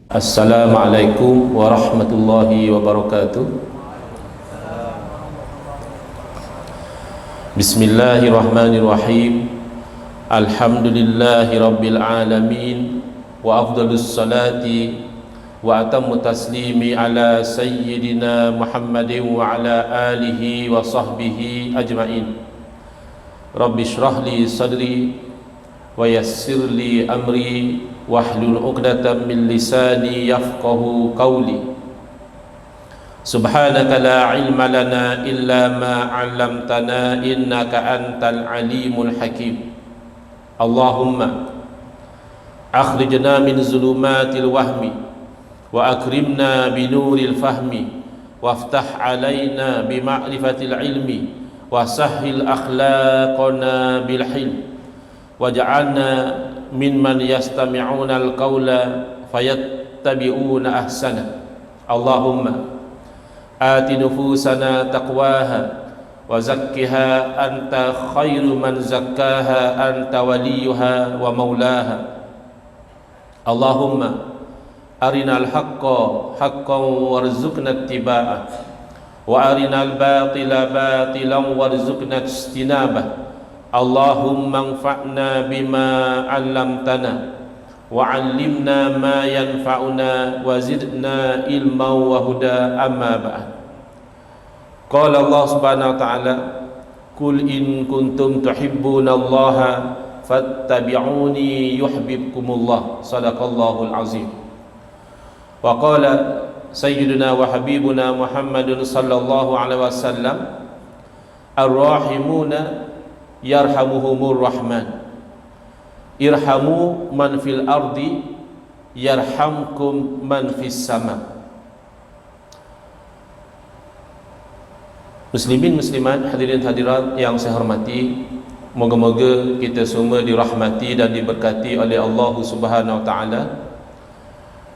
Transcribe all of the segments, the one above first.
Assalamualaikum warahmatullahi wabarakatuh. Bismillahirrahmanirrahim. Alhamdulillahi rabbil alamin. Wa afdalus salati wa atammu taslimi ala sayyidina Muhammadin wa ala alihi wa sahbihi ajma'in. Rabbi shrah li sadri wa yassir li amri wahlul 'uqdatam min lisani yafqahu qawli. Subhanaka la ilma lana illa ma 'allamtana innaka antal alimul hakim. Allahumma akhrijna min zulumatil wahmi wa akrimna bi nuril fahmi waftah 'alaina bi ma'rifatil ilmi wa sahhil akhlaqana bil hilm waj'alna mimman yastami'una al-qawla fayattabi'una ahsana. Allahumma ati nufusana taqwaha wa zakkiha anta khairu man zakkaha anta waliyuha wa maulaha. Allahumma arinal haqqa haqqan warzuqna ittiba'ah wa arinal batila batilan warzuqna ijtinabah. Allahumma anfa'na bima 'allamtana wa 'allimna ma yanfa'una wa zidna ilman wa huda. Amma ba'd. Qala Allah subhanahu wa ta'ala, qul in kuntum tuhibbunallaha fattabi'uni yuhibbukumullah. Sadaqallahul azim. Wa qala sayyiduna wa habibuna Muhammadun sallallahu alaihi wasallam, ar-rahimuna yarhamuhumur rahman, irhamu man fil ardi yarhamkum man fis sama. Muslimin muslimat, hadirin hadirat yang saya hormati, moga-moga kita semua dirahmati dan diberkati oleh Allah Subhanahu wa taala,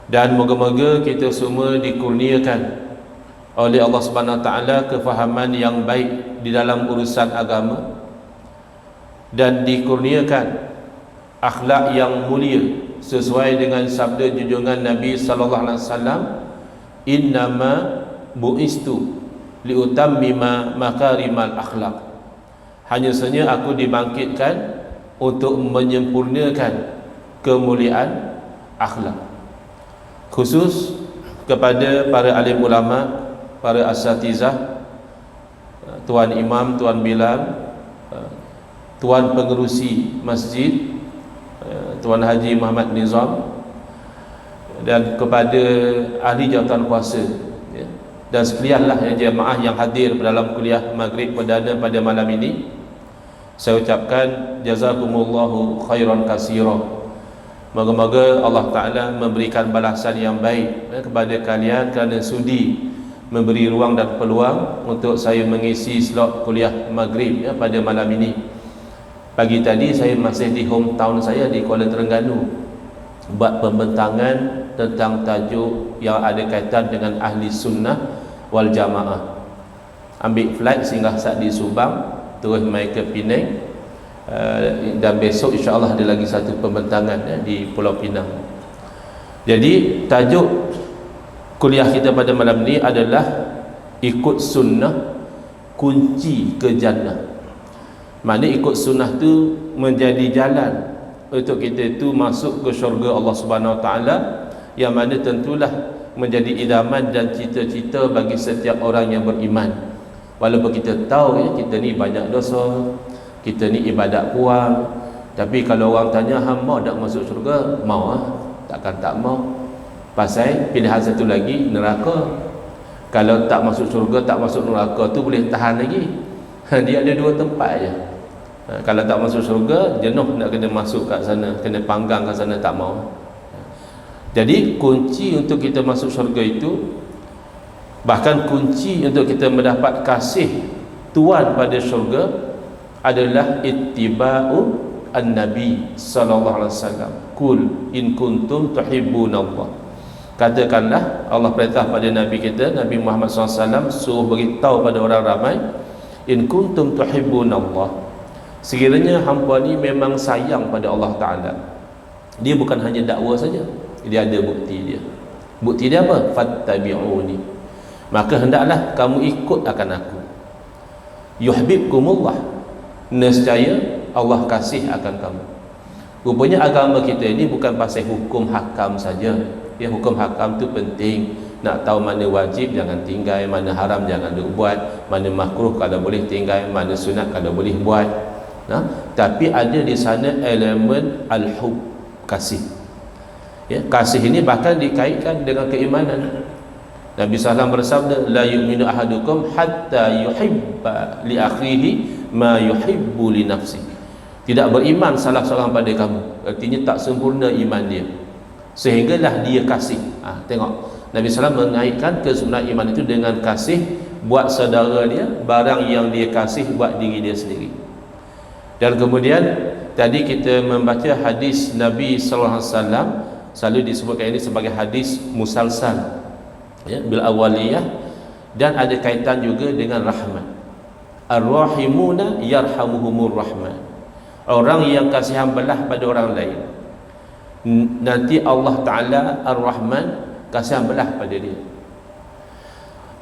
dan moga-moga kita semua dikurniakan oleh Allah Subhanahu wa taala kefahaman yang baik di dalam urusan agama dan dikurniakan akhlak yang mulia sesuai dengan sabda junjungan Nabi sallallahu alaihi wasallam, innama bu'istu liutammima makarimal akhlak. Hanya saja aku dibangkitkan untuk menyempurnakan kemuliaan akhlak. Khusus kepada para alim ulama, para asatizah, tuan imam, tuan bilal, tuan pengerusi masjid, Tuan Haji Muhammad Nizam, dan kepada ahli jawatan kuasa, ya, dan sekalianlah jemaah yang hadir dalam kuliah maghrib perdana pada malam ini. Saya ucapkan jazakumullahu khairan katsira. Moga-moga Allah Ta'ala memberikan balasan yang baik, ya, kepada kalian kerana sudi memberi ruang dan peluang untuk saya mengisi slot kuliah maghrib, ya, pada malam ini. Pagi tadi saya masih di hometown saya di Kuala Terengganu, buat pembentangan tentang tajuk yang ada kaitan dengan ahli sunnah wal jamaah. Ambil flight singgah saat di Subang, terus mai ke Penang, dan besok insya-Allah ada lagi satu pembentangan, ya, di Pulau Pinang. Jadi tajuk kuliah kita pada malam ni adalah ikut sunnah kunci ke jannah. Mana ikut sunnah tu menjadi jalan untuk kita tu masuk ke syurga Allah Subhanahu Wa Taala, yang mana tentulah menjadi idaman dan cita-cita bagi setiap orang yang beriman. Walaupun kita tahu, ya, kita ni banyak dosa, kita ni ibadat kurang, tapi kalau orang tanya hang mau tak masuk syurga, mau ah, takkan tak mau. Pasal pilihan satu lagi, neraka. Kalau tak masuk syurga, tak masuk neraka tu boleh tahan lagi. Dia ada dua tempat je. Kalau tak masuk syurga, jenuh nak kena masuk kat sana, kena panggang kat sana, tak mau. Jadi kunci untuk kita masuk syurga itu, bahkan kunci untuk kita mendapat kasih Tuhan pada syurga, adalah ittiba'u an-nabi sallallahu alaihi wasallam. Qul in kuntum tuhibbunallah. Katakanlah, Allah perintah pada Nabi kita, Nabi Muhammad SAW, suruh beritahu pada orang ramai, in kuntum tuhibbunallah, sekiranya hamba ni memang sayang pada Allah Ta'ala. Dia bukan hanya dakwa saja, dia ada bukti dia. Bukti dia apa? Fattabi'uni, maka hendaklah kamu ikut akan aku. Yuhibbukumullah, nescaya Allah kasih akan kamu. Rupanya agama kita ini bukan pasal hukum hakam saja. Ya, hukum hakam tu penting. Nak tahu mana wajib jangan tinggal, mana haram jangan duk buat, mana makruh kalau boleh tinggal, mana sunat kalau boleh buat. Nah, tapi ada di sana elemen al-hub, kasih. Ya, kasih ini bahkan dikaitkan dengan keimanan. Nabi SAW bersabda, la yu'minu ahadukum hatta yuhibba li akhihi ma yuhibbu li nafsihi. Tidak beriman salah seorang pada kamu, artinya tak sempurna iman dia sehinggalah dia kasih. Tengok, Nabi SAW mengaitkan kesempurnaan iman itu dengan kasih buat saudara dia, barang yang dia kasih buat diri dia sendiri. Dan kemudian tadi kita membaca hadis Nabi SAW, selalu disebutkan ini sebagai hadis musalsal, ya, bil awaliyah, dan ada kaitan juga dengan rahmat. Ar-rahimuna yarhamuhumur rahman, orang yang kasihan belah pada orang lain, nanti Allah Ta'ala Ar-Rahman kasihan belah pada dia.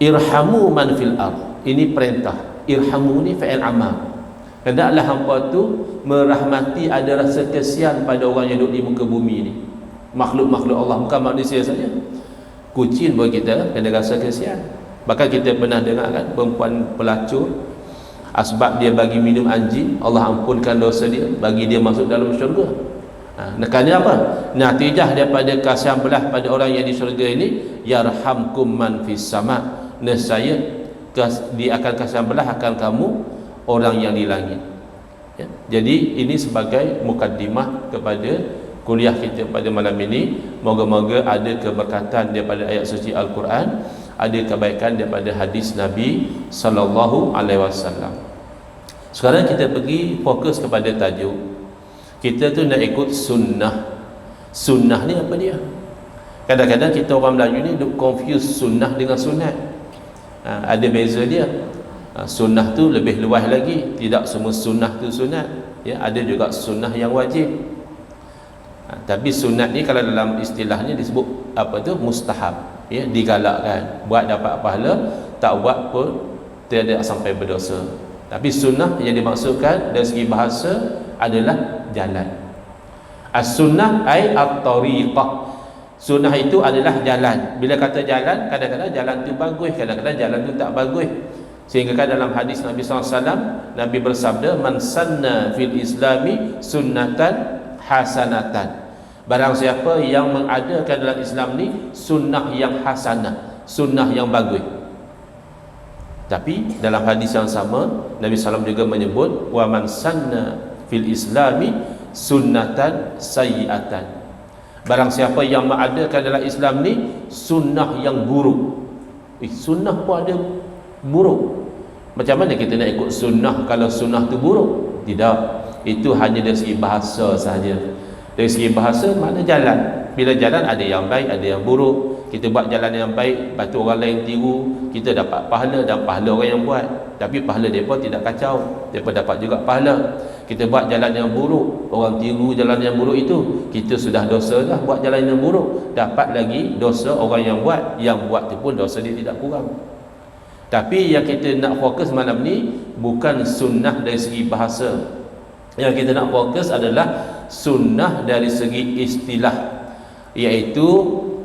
Irhamu man fil ard, ini perintah. Irhamu ni fa'il amal. Hendaklah hampa tu merahmati, ada rasa kesian pada orang yang duduk di muka bumi ni, makhluk-makhluk Allah, bukan manusia saja. Kucing pun kita kena rasa kesian. Bahkan kita pernah dengar kan, perempuan pelacur, sebab dia bagi minum anjing, Allah ampunkan dosa dia, bagi dia masuk dalam syurga. Kerana apa? Natijah daripada kasihan belah pada orang yang di syurga ini, yarhamkum man fis sama, nescaya dia akan kasihan belah akan kamu orang yang di langit. Ya. Jadi ini sebagai mukaddimah kepada kuliah kita pada malam ini. Moga-moga ada keberkatan daripada ayat suci Al-Quran, ada kebaikan daripada hadis Nabi sallallahu alaihi wasallam. Sekarang kita pergi fokus kepada tajuk. Kita tu nak ikut sunnah. Sunnah ni apa dia? Kadang-kadang kita orang Melayu ni duk confuse sunnah dengan sunat. Ada beza dia. Sunnah tu lebih luas lagi, tidak semua sunnah tu sunat. Ya, ada juga sunnah yang wajib. Tapi sunat ni kalau dalam istilahnya disebut apa tu? Mustahab. Ya, digalakkan. Buat dapat pahala, tak buat pun tidak sampai berdosa. Tapi sunnah yang dimaksudkan dari segi bahasa adalah jalan. As-sunnah ay at-tariqah. Sunnah itu adalah jalan. Bila kata jalan, kadang-kadang jalan tu bagus, kadang-kadang jalan tu tak bagus. Sehingga kan dalam hadis Nabi SAW, Nabi bersabda, man sanna fil islami sunnatan hasanatan. Barang siapa yang mengadakan dalam Islam ni sunnah yang hasanah, sunnah yang bagus. Tapi dalam hadis yang sama, Nabi SAW juga menyebut, wa man sanna fil islami sunnatan sayyi'atan. Barang siapa yang mengadakan dalam Islam ni sunnah yang buruk. Sunnah pun ada buruk. Macam mana kita nak ikut sunnah kalau sunnah tu buruk? Tidak. Itu hanya dari segi bahasa sahaja. Dari segi bahasa makna jalan. Bila jalan ada yang baik, ada yang buruk. Kita buat jalan yang baik, lepas tu orang lain tiru, kita dapat pahala, dan pahala orang yang buat. Tapi pahala mereka tidak kacau, mereka dapat juga pahala. Kita buat jalan yang buruk, orang tiru jalan yang buruk itu, kita sudah dosa lah buat jalan yang buruk. Dapat lagi dosa orang yang buat tu pun dosa dia tidak kurang. Tapi yang kita nak fokus malam ni bukan sunnah dari segi bahasa. Yang kita nak fokus adalah sunnah dari segi istilah, iaitu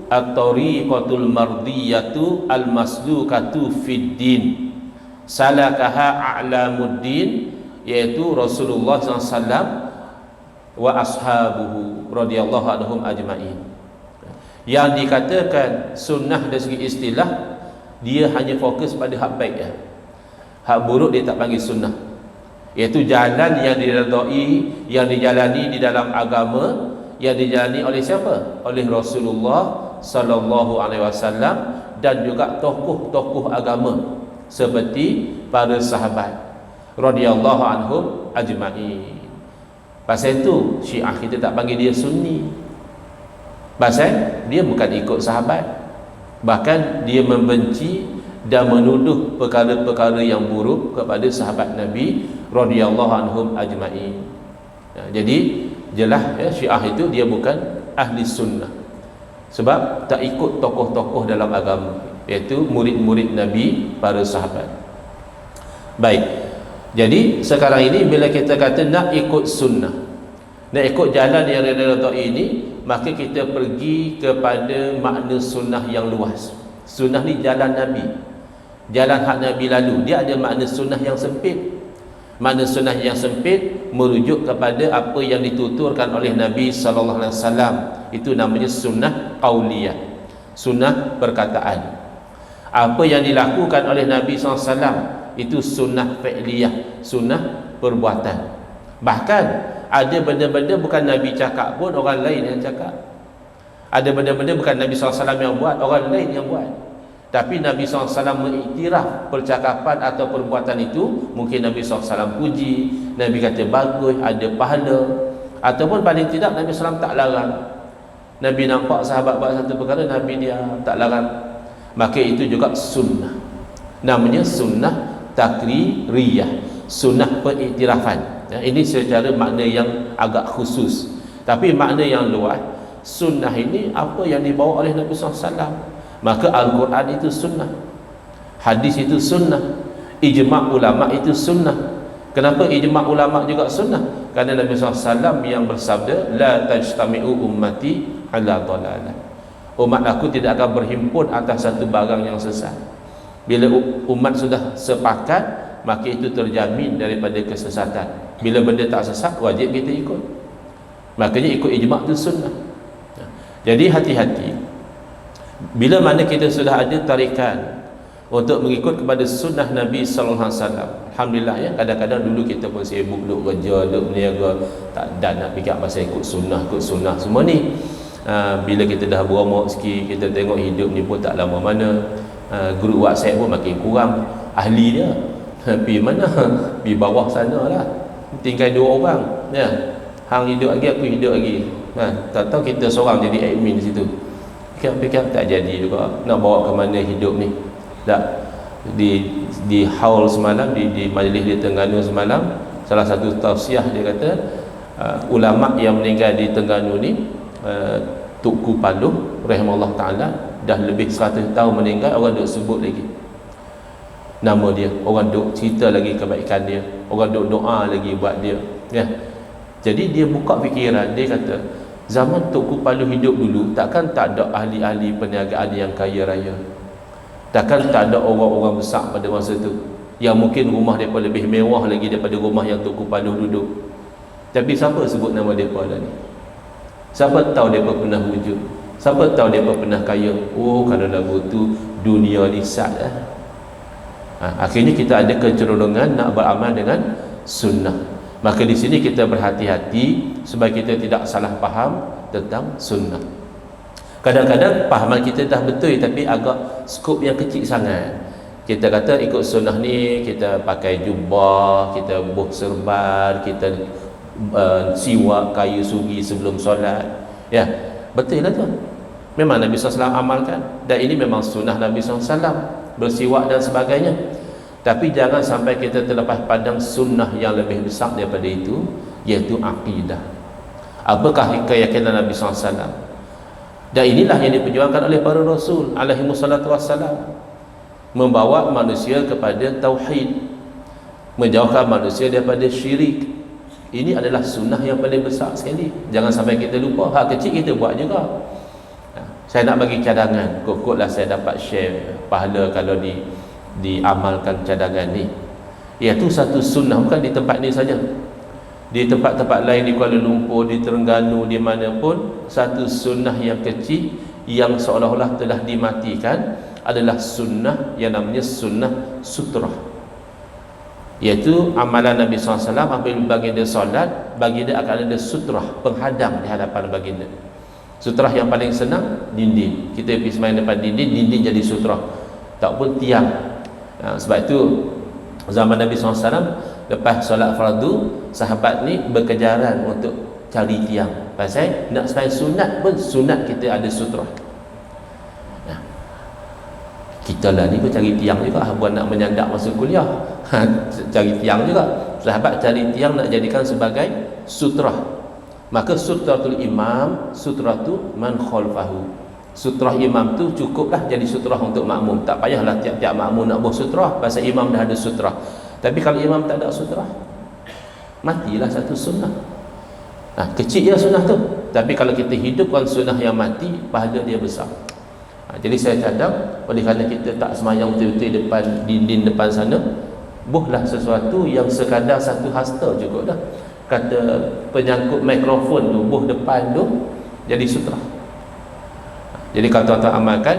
at-tariqatul mardiyatu al-maslukatu fid din salakaha a'lamuddin, iaitu Rasulullah SAW wa ashabuhu radhiyallahu anhum ajma'in. Yang dikatakan sunnah dari segi istilah, dia hanya fokus pada hak baik ya. Hak buruk dia tak panggil sunnah. Iaitu jalan yang diredai, yang dijalani di dalam agama, yang dijalani oleh siapa? Oleh Rasulullah sallallahu alaihi wasallam dan juga tokoh-tokoh agama seperti para sahabat radhiyallahu anhum ajma'in. Pasal itu Syiah kita tak panggil dia Sunni. Pasal dia bukan ikut sahabat. Bahkan dia membenci dan menuduh perkara-perkara yang buruk kepada sahabat Nabi radhiyallahu anhum ajma'in. Jadi jelas ya, Syiah itu dia bukan ahli sunnah. Sebab tak ikut tokoh-tokoh dalam agama, iaitu murid-murid Nabi, para sahabat. Baik, jadi sekarang ini bila kita kata nak ikut sunnah, nak ikut jalan yang redha ini, maka kita pergi kepada makna sunnah yang luas. Sunnah ni jalan Nabi, jalan hak Nabi lalu. Dia ada makna sunnah yang sempit. Makna sunnah yang sempit merujuk kepada apa yang dituturkan oleh Nabi SAW. Itu namanya sunnah qauliyah, sunnah perkataan. Apa yang dilakukan oleh Nabi SAW itu sunnah fi'liyah, sunnah perbuatan. Bahkan ada benda-benda bukan Nabi cakap pun orang lain yang cakap. Ada benda-benda bukan Nabi SAW yang buat, orang lain yang buat. Tapi Nabi SAW mengiktiraf percakapan atau perbuatan itu. Mungkin Nabi SAW puji, Nabi kata bagus, ada pahala. Ataupun paling tidak Nabi SAW tak larang. Nabi nampak sahabat buat satu perkara, Nabi dia tak larang. Maka itu juga sunnah. Namanya sunnah takririyah, sunnah pengiktirafan. Ini secara makna yang agak khusus. Tapi makna yang luas, sunnah ini apa yang dibawa oleh Nabi SAW. Maka Al-Quran itu sunnah, hadis itu sunnah, ijma' ulama' itu sunnah. Kenapa ijma' ulama' juga sunnah? Kerana Nabi SAW yang bersabda, la tajtami'u ummati ala dhalalah, umat aku tidak akan berhimpun atas satu barang yang sesat. Bila umat sudah sepakat, maka itu terjamin daripada kesesatan. Bila benda tak sesat, wajib kita ikut. Makanya ikut ijma' itu sunnah. Jadi hati-hati bila mana kita sudah ada tarikan untuk mengikut kepada sunnah Nabi SAW. Alhamdulillah ya, kadang-kadang dulu kita pun sibuk duk kerja, duk berniaga, tak ada nak fikir pasal ikut sunnah semua ni. Bila kita dah berumur sikit, kita tengok hidup ni pun tak lama mana. Grup WhatsApp pun makin kurang ahli dia. Pergi mana? Pergi bawah sana lah, tinggal 2 orang ya. Hang hidup lagi, aku hidup lagi. Tak tahu kita seorang jadi admin di situ. Fikir tak jadi juga. Nak bawa ke mana hidup ni? Tak. Di haul semalam, di majlis di Terengganu semalam, salah satu tausiah dia kata, ulama yang meninggal di Terengganu ni, Tuku Paluh rahimahullah ta'ala, dah lebih 100 tahun meninggal, orang duk sebut lagi nama dia, orang duk cerita lagi kebaikan dia, orang duk doa lagi buat dia ya. Jadi dia buka fikiran, dia kata zaman Tuku Paluh hidup dulu, takkan tak ada ahli-ahli perniagaan yang kaya raya, takkan tak ada orang-orang besar pada masa tu yang mungkin rumah mereka lebih mewah lagi daripada rumah yang Tuku Paluh duduk. Tapi siapa sebut nama mereka dah ni? Siapa tahu mereka pernah wujud? Siapa tahu mereka pernah kaya? Oh, kalau lagu tu dunia lisat lah. Akhirnya kita ada kecenderungan nak beramal dengan sunnah. Maka di sini kita berhati-hati supaya kita tidak salah faham tentang sunnah. Kadang-kadang pahaman kita dah betul tapi agak skop yang kecil sangat. Kita kata ikut sunnah ni, kita pakai jubah, kita buh serban, kita siwak kayu sugi sebelum solat. Ya, betul lah tu. Memang Nabi SAW amalkan, dan ini memang sunnah Nabi SAW, bersiwak dan sebagainya. Tapi jangan sampai kita terlepas pandang sunnah yang lebih besar daripada itu, iaitu akidah. Apakah keyakinan Nabi SAW? Dan inilah yang diperjuangkan oleh para Rasul alaihimussalatu wassalam, membawa manusia kepada tauhid, menjauhkan manusia daripada syirik. Ini adalah sunnah yang paling besar sekali. Jangan sampai kita lupa. Hak kecil kita buat juga. Saya nak bagi cadangan, kok-koklah saya dapat share pahala kalau diamalkan cadangan ni. Iaitu satu sunnah, bukan di tempat ni saja, di tempat-tempat lain, di Kuala Lumpur, di Terengganu, di mana pun, satu sunnah yang kecil yang seolah-olah telah dimatikan adalah sunnah yang namanya sunnah sutrah. Iaitu amalan Nabi SAW apabila baginda solat, baginda akan ada sutrah, penghadang di hadapan baginda. Sutrah yang paling senang, dinding. Kita pergi semain depan dinding jadi sutrah, tak pun tiang. Sebab itu zaman Nabi SAW, lepas solat fardu, sahabat ni berkejaran untuk cari tiang. Pasal nak semain sunat pun, sunat kita ada sutrah. Kita lah ni pun cari tiang juga, buat nak menyandak masuk kuliah. Cari tiang juga. Sahabat cari tiang nak jadikan sebagai sutrah. Maka sutratul imam, sutratu man khalfahu. Sutrah imam tu cukuplah jadi sutrah untuk makmum. Tak payahlah tiap-tiap makmum nak buat sutrah, pasal imam dah ada sutrah. Tapi kalau imam tak ada sutrah, matilah satu sunnah. Kecil je sunnah tu, tapi kalau kita hidupkan sunnah yang mati, pahala dia besar. Jadi saya cadang, oleh kerana kita tak semayang betul-betul depan dinding depan sana, buhlah sesuatu yang sekadar satu hasta cukup dah. Kata penyangkut mikrofon tu, buh depan tu jadi sutrah. Jadi kalau tuan-tuan amalkan,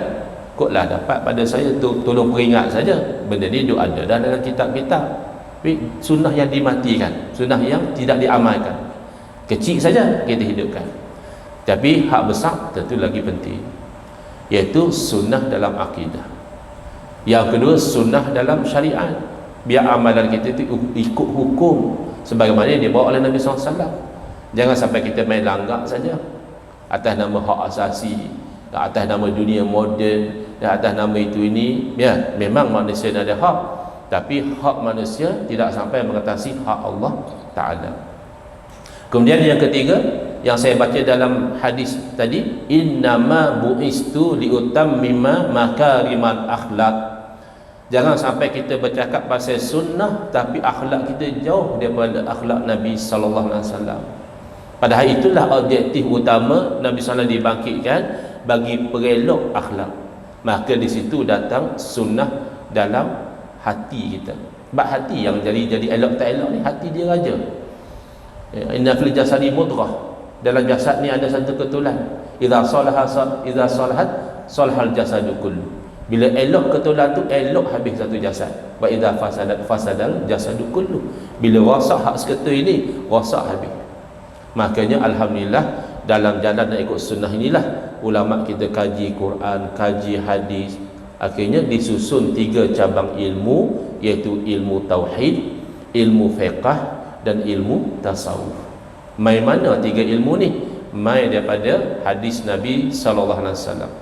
kotlah dapat pada saya tu, tolong peringat saja. Benda ni duk ada dah dalam kitab-kitab. Tapi sunnah yang dimatikan, sunnah yang tidak diamalkan, kecil saja kita hidupkan. Tapi hak besar tentu lagi penting, iaitu sunnah dalam akidah. Yang kedua, sunnah dalam syariat. Biar amalan kita itu ikut hukum sebagaimana yang dibawa oleh Nabi SAW. Jangan sampai kita main langgak saja atas nama hak asasi, atas nama dunia moden, dan atas nama itu ini. Ya, memang manusia ada hak, tapi hak manusia tidak sampai mengatasi hak Allah Ta'ala. Kemudian yang ketiga yang saya baca dalam hadis tadi, innama bu'istu liutammima makarimal akhlak. Jangan sampai kita bercakap pasal sunnah tapi akhlak kita jauh daripada akhlak Nabi sallallahu alaihi wasallam. Padahal itulah objektif utama Nabi sallallahu dibangkitkan, bagi perelok akhlak. Maka di situ datang sunnah dalam hati kita. Sebab hati yang jadi elok tak elok ni hati dia raja. Inna fil jasadi mudghah. Dalam jasad ni ada satu ketulan. Idza salahat salahal jasadu kullu. Bila elok ketulan tu, elok habis satu jasad. Wa idza fasadal jasadu kullu. Bila rosak hak seketul ini, rosak habis. Makanya alhamdulillah dalam jalan nak ikut sunnah inilah ulama kita kaji Quran, kaji hadis. Akhirnya disusun 3 cabang ilmu, iaitu ilmu tauhid, ilmu fiqh dan ilmu tasawuf. Mai mana 3 ilmu ni? Mai daripada hadis Nabi sallallahu alaihi wasallam.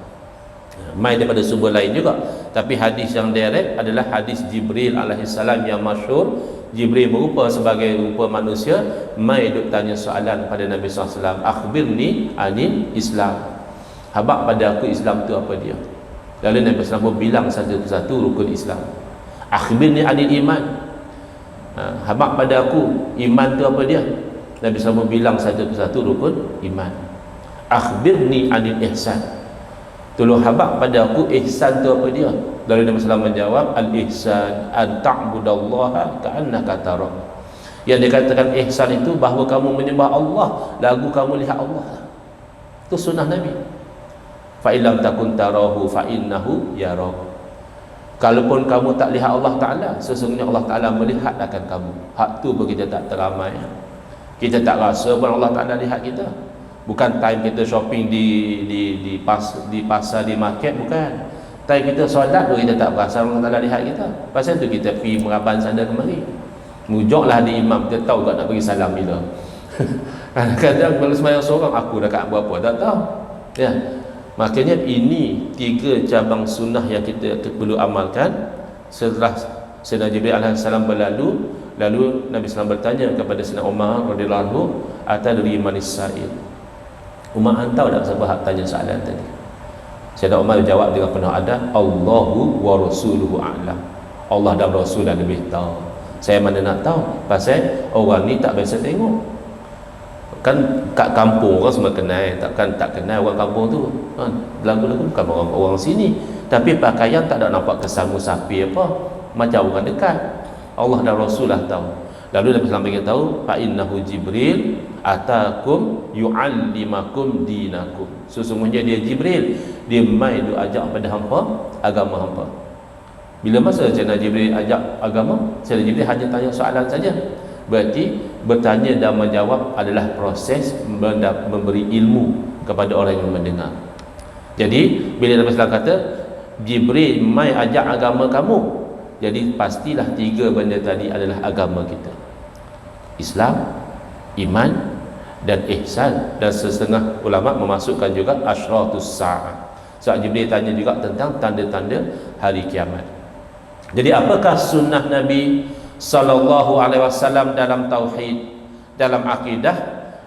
Mai daripada sumber lain juga, tapi hadis yang direct adalah hadis Jibril alaihissalam yang masyhur. Jibril berupa sebagai rupa manusia, mai duk tanya soalan pada Nabi SAW, akhbirni anil Islam, habaq pada aku Islam tu apa dia. Lalu Nabi SAW bilang satu-satu rukun Islam. Akhbirni anil iman, habaq pada aku iman tu apa dia. Nabi SAW bilang satu-satu rukun iman. Akhbirni anil ihsan, tolong habaq pada aku ihsan tu apa dia. Lalu Nabi SAW menjawab, al-ihsan an ta'budallaha ka'annaka tarah. Yang dikatakan ihsan itu bahawa kamu menyembah Allah lagu kamu lihat Allah. Itu sunnah Nabi. Fa illam takun tarahu fa innahu yara. Kalaupun kamu tak lihat Allah Ta'ala, sesungguhnya Allah Ta'ala melihat akan kamu. Hak tu pun kita tak teramai. Kita tak rasa pun Allah Ta'ala lihat kita. Bukan time kita shopping di pasar, di market, bukan. Time kita solat tu kita tak berasa Allah Ta'ala lihat kita. Pasal tu kita pergi meraban sana kemari. Mujuklah di imam, kita tahu tak nak bagi salam bila. Kadang-kadang kalau sembahyang seorang, aku rakaat berapa tak tahu. Ya. Makanya ini 3 cabang sunnah yang kita perlu amalkan. Setelah Sayyidina Jibril alaihissalam berlalu, lalu Nabi SAW bertanya kepada Sayyidina Umar radhiyallahu anhu, atadri manis sa'il. Umar tahu tak siapa hak tanya soalan tadi? Sayyidina Umar jawab dengan penuh adab, Allahu wa rasuluhu a'lam. Allah dan Rasul dah lebih tahu. Saya mana nak tahu? Pasal orang ni tak biasa tengok. Kan kat kampung orang semua kenal, tak kenal orang kampung tu. Lagu-lagu bukan orang sini, tapi pakaian tak ada nampak kesan musafir apa, macam orang dekat. Allah dan Rasul dah tahu. Lalu Nabi SAW beritahu, fa innahu Jibril atakum yu'allimakum dinakum. Sesungguhnya dia Jibril, dia mai duk ajak pada hampa agama hampa. Bila masa Sayyidina Jibril ajak agama, Sayyidina Jibril hanya tanya soalan saja. Berarti bertanya dan menjawab adalah proses memberi ilmu kepada orang yang mendengar. Jadi bila Nabi SAW kata Jibril mai ajak agama kamu, jadi pastilah 3 benda tadi adalah agama kita. Islam, iman dan ihsan. Dan setengah ulama memasukkan juga asyratus sa'ah. Sebab Jibril tanya juga tentang tanda-tanda hari kiamat. Jadi apakah sunnah Nabi sallallahu alaihi wasallam dalam tauhid, dalam akidah,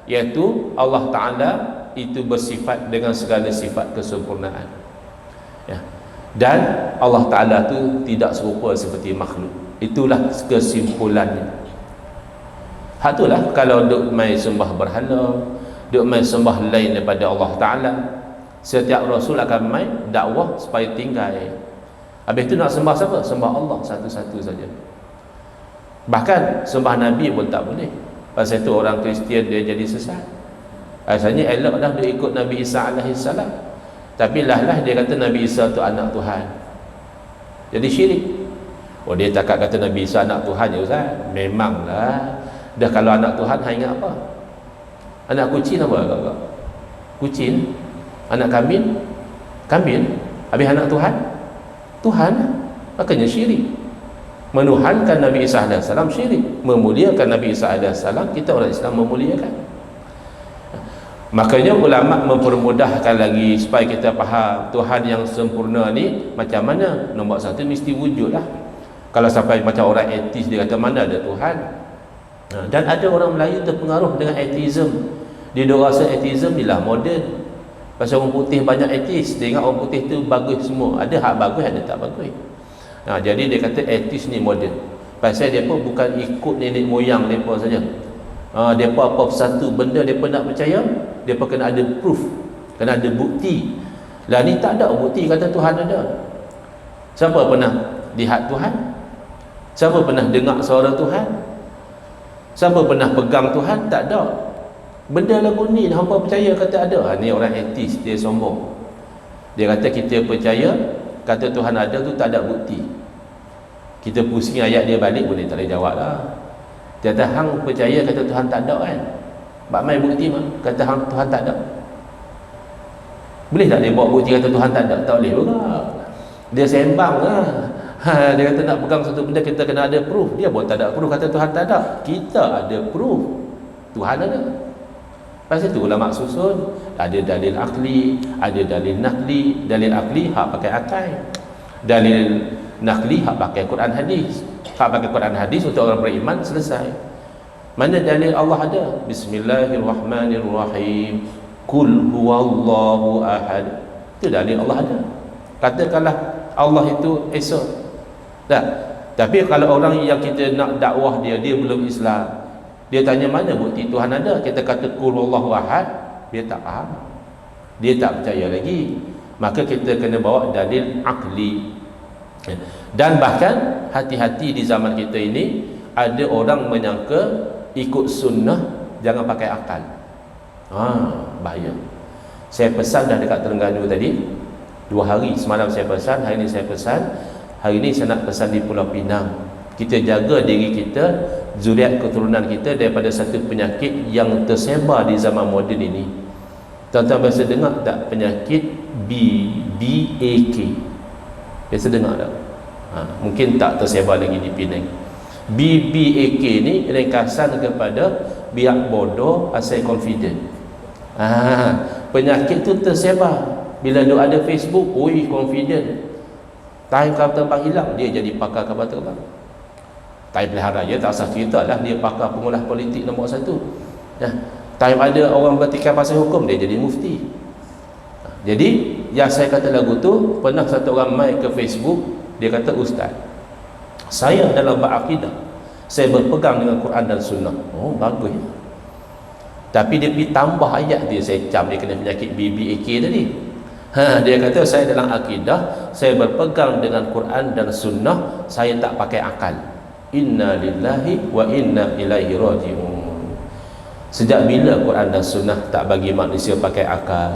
iaitu Allah Ta'ala itu bersifat dengan segala sifat kesempurnaan, ya. Dan Allah Ta'ala tu tidak serupa seperti makhluk. Itulah kesimpulannya. Hak itulah kalau duk mai sembah berhala, duk mai sembah lain daripada Allah Ta'ala, setiap Rasul akan mai dakwah supaya tinggal. Habis itu nak sembah siapa? Sembah Allah satu-satu saja. Bahkan sembah Nabi pun tak boleh. Pasal itu orang Kristian dia jadi sesat. Asalnya elok dah dia ikut Nabi Isa alaihissalam, tapi lah dia kata Nabi Isa tu anak Tuhan, jadi syirik. Oh, dia takkan kata Nabi Isa anak Tuhan je Ustaz. Memanglah. Dah kalau anak Tuhan, hang ingat apa? Anak kucing apa agak-agak? Kucing. Anak kambing? Kambing. Habis anak Tuhan? Tuhan. Makanya syirik. Menuhankan Nabi Isa AS syirik. Memuliakan Nabi Isa AS, kita orang Islam memuliakan. Makanya ulama mempermudahkan lagi supaya kita faham Tuhan yang sempurna ni macam mana. Nombor satu, mesti wujud lah. Kalau sampai macam orang etis, dia kata mana ada Tuhan. Dan ada orang Melayu terpengaruh dengan atheism. Dia rasa atheism ni lah moden. Pasal orang putih banyak etis, dia ingat orang putih tu bagus semua. Ada hak bagus, ada tak bagus. Jadi dia kata etis ni moden. Pasal dia pun bukan ikut nenek moyang mereka saja. Mereka apa satu benda mereka nak percaya, mereka kena ada proof, kena ada bukti. Lah ni tak ada bukti kata Tuhan ada. Siapa pernah lihat Tuhan? Siapa pernah dengar suara Tuhan? Siapa pernah pegang Tuhan? Tak ada. Benda lagu ni hampa percaya kata ada. Ni orang etis, dia sombong. Dia kata kita percaya kata Tuhan ada tu tak ada bukti. Kita pusing ayat dia balik boleh tak boleh jawab lah. Dia kata hang percaya kata Tuhan tak ada kan? Bak mai bukti mah kata hang Tuhan tak ada. Boleh tak dia bawa bukti kata Tuhan tak ada? Tak boleh juga. Dia sembang lah. Dia kata nak pegang satu benda kita kena ada proof. Dia pun tak ada proof kata Tuhan tak ada. Kita ada proof Tuhan ada. Pasal tu ulama susun ada dalil akli, ada dalil nakli. Dalil akli hak pakai akal, dalil nakli hak pakai Quran hadis. Hak pakai Quran hadis untuk orang beriman selesai. Mana dalil Allah ada? Bismillahirrahmanirrahim. Qul huwallahu ahad. Itu dalil Allah ada. Katakanlah Allah itu Esa. Dah. Tapi kalau orang yang kita nak dakwah dia belum Islam, dia tanya mana bukti Tuhan ada, kita kata qul huwallahu ahad, dia tak faham. Dia tak percaya lagi. Maka kita kena bawa dalil akli. Dan bahkan hati-hati di zaman kita ini, ada orang menyangka ikut sunnah jangan pakai akal. Bahaya. Saya pesan dah dekat Terengganu tadi 2 hari, semalam saya pesan, hari ini saya pesan, hari ini saya nak pesan di Pulau Pinang. Kita jaga diri kita, zuriat keturunan kita daripada satu penyakit yang tersebar di zaman moden ini. Tuan-tuan biasa dengar tak penyakit BAK? Biasa dengar tak? Mungkin tak tersebar lagi di Penang. BAK ni ringkasan kepada biak bodoh asal confident. Penyakit tu tersebar. Bila dia ada Facebook, confident. Time kapal terbang hilang, dia jadi pakar kapal terbang. Time pelihara dia tak usah cerita lah, dia pakar pengulas politik nombor 1. Time ada orang bertikai pasal hukum, dia jadi mufti. Jadi yang saya kata lagu tu, pernah satu orang mai ke Facebook, dia kata ustaz, saya dalam berakidah saya berpegang dengan Quran dan Sunnah. Oh bagus. Tapi dia pergi tambah ayat dia, saya cam dia kena penyakit BBAK tadi. Dia kata saya dalam akidah saya berpegang dengan Quran dan Sunnah, saya tak pakai akal. Inna lillahi wa inna ilaihi raji'un. Sejak bila Quran dan Sunnah tak bagi manusia pakai akal?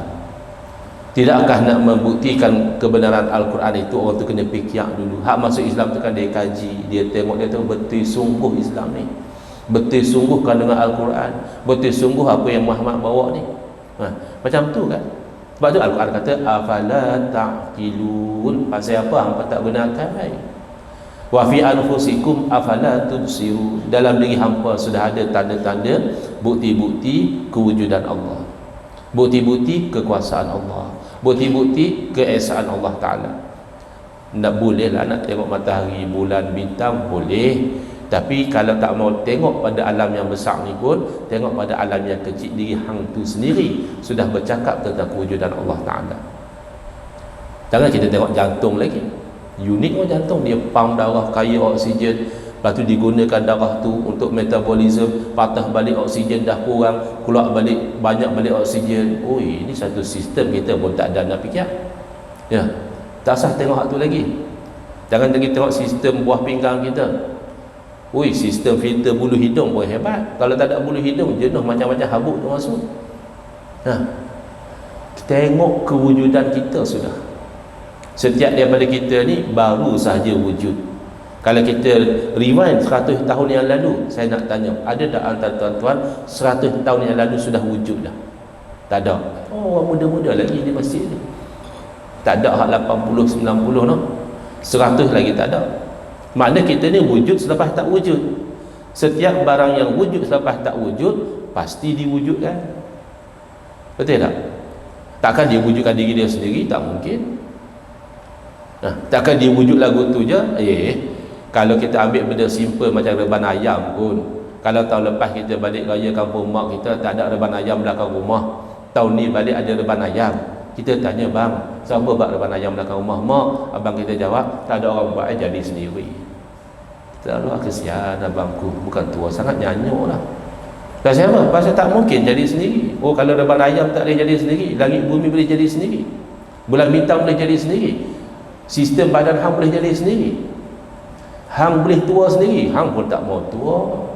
Tidakkah nak membuktikan kebenaran Al-Quran itu orang tu kena fikir dulu. Hak masuk Islam tu kan dia kaji, dia tengok, dia tahu betul sungguh Islam ni, betul sungguh kandungan Al-Quran, betul sungguh apa yang Muhammad bawa ni. Macam tu kan. Sebab tu Al-Quran kata afala ta'qilun. Pasal apa hangpa tak guna akal baik? Wa fi anfusikum afala tubsirun. Dalam diri hangpa sudah ada tanda-tanda, bukti-bukti kewujudan Allah, bukti-bukti kekuasaan Allah, bukti-bukti keesaan Allah Ta'ala. Tak boleh lah nak tengok matahari, bulan, bintang boleh, Tapi kalau tak mau tengok pada alam yang besar ni pun, tengok pada alam yang kecil diri hang tu sendiri sudah bercakap tentang kewujudan Allah Ta'ala. Jangan kita tengok jantung lagi. Unik pun jantung, dia pump darah, kaya oksigen, lepas tu digunakan darah tu untuk metabolisme, patah balik oksigen dah kurang, keluar balik banyak balik oksigen. Oi, ini satu sistem kita pun tak ada nak fikir. Ya, tak usah tengok hak tu lagi. Jangan lagi tengok sistem buah pinggang kita. Ui, sistem filter bulu hidung pun hebat. Kalau tak ada bulu hidung, jenuh macam-macam habuk tu masuk. Tengok kewujudan kita sudah. Setiap daripada kita ni baru sahaja wujud. Kalau kita rewind 100 tahun yang lalu, saya nak tanya, ada tak antara tuan-tuan 100 tahun yang lalu sudah wujud dah? Tak ada. Oh, orang muda-muda lagi di masjid ni. Tak ada hak 80, 90 no. 100 lagi tak ada. Makna kita ni wujud selepas tak wujud. Setiap barang yang wujud selepas tak wujud pasti diwujudkan. Betul tak? Takkan dia wujudkan diri dia sendiri, tak mungkin. Takkan dia wujud lagu tu je. Kalau kita ambil benda simple macam reban ayam pun, kalau tahun lepas kita balik raya kampung mak kita, tak ada reban ayam belakang rumah. Tahun ni balik ada reban ayam. Kita tanya, bang, siapa buat reban ayam belakang rumah? Mak, abang kita jawab, tak ada orang buat, jadi sendiri. Terlalu kesian abangku, bukan tua sangat, nyanyuk lah. Dan siapa? Pasal tak mungkin jadi sendiri. Oh, kalau reban ayam tak boleh jadi sendiri, langit bumi boleh jadi sendiri, bulan bintang boleh jadi sendiri, sistem badan hang boleh jadi sendiri, hang boleh tua sendiri. Hang pun tak mau tua.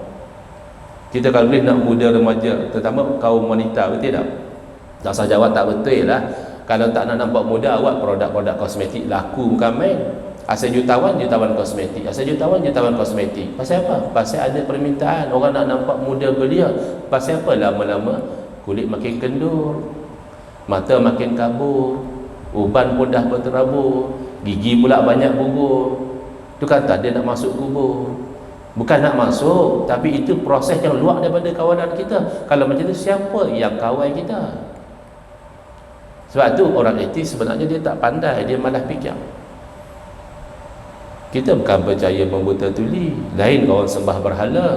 Kita kalau boleh nak muda remaja, terutama kaum wanita, betul tak? Tak usah jawab tak betul lah. Kalau tak nak nampak muda, awak produk-produk kosmetik laku bukan main. Asal jutawan kosmetik, asal jutawan kosmetik. Pasal apa? Pasal ada permintaan, orang nak nampak muda belia. Pasal apa? Lama-lama kulit makin kendur, mata makin kabur, uban pun dah berterabur, gigi pula banyak gugur. Itu kata dia nak masuk kubur. Bukan nak masuk, tapi itu proses yang luar daripada kawanan kita. Kalau macam tu, siapa yang kawal kita? Sebab tu orang etis sebenarnya dia tak pandai, dia malah fikir. Kita bukan percaya membuta tuli. Lain orang sembah berhala.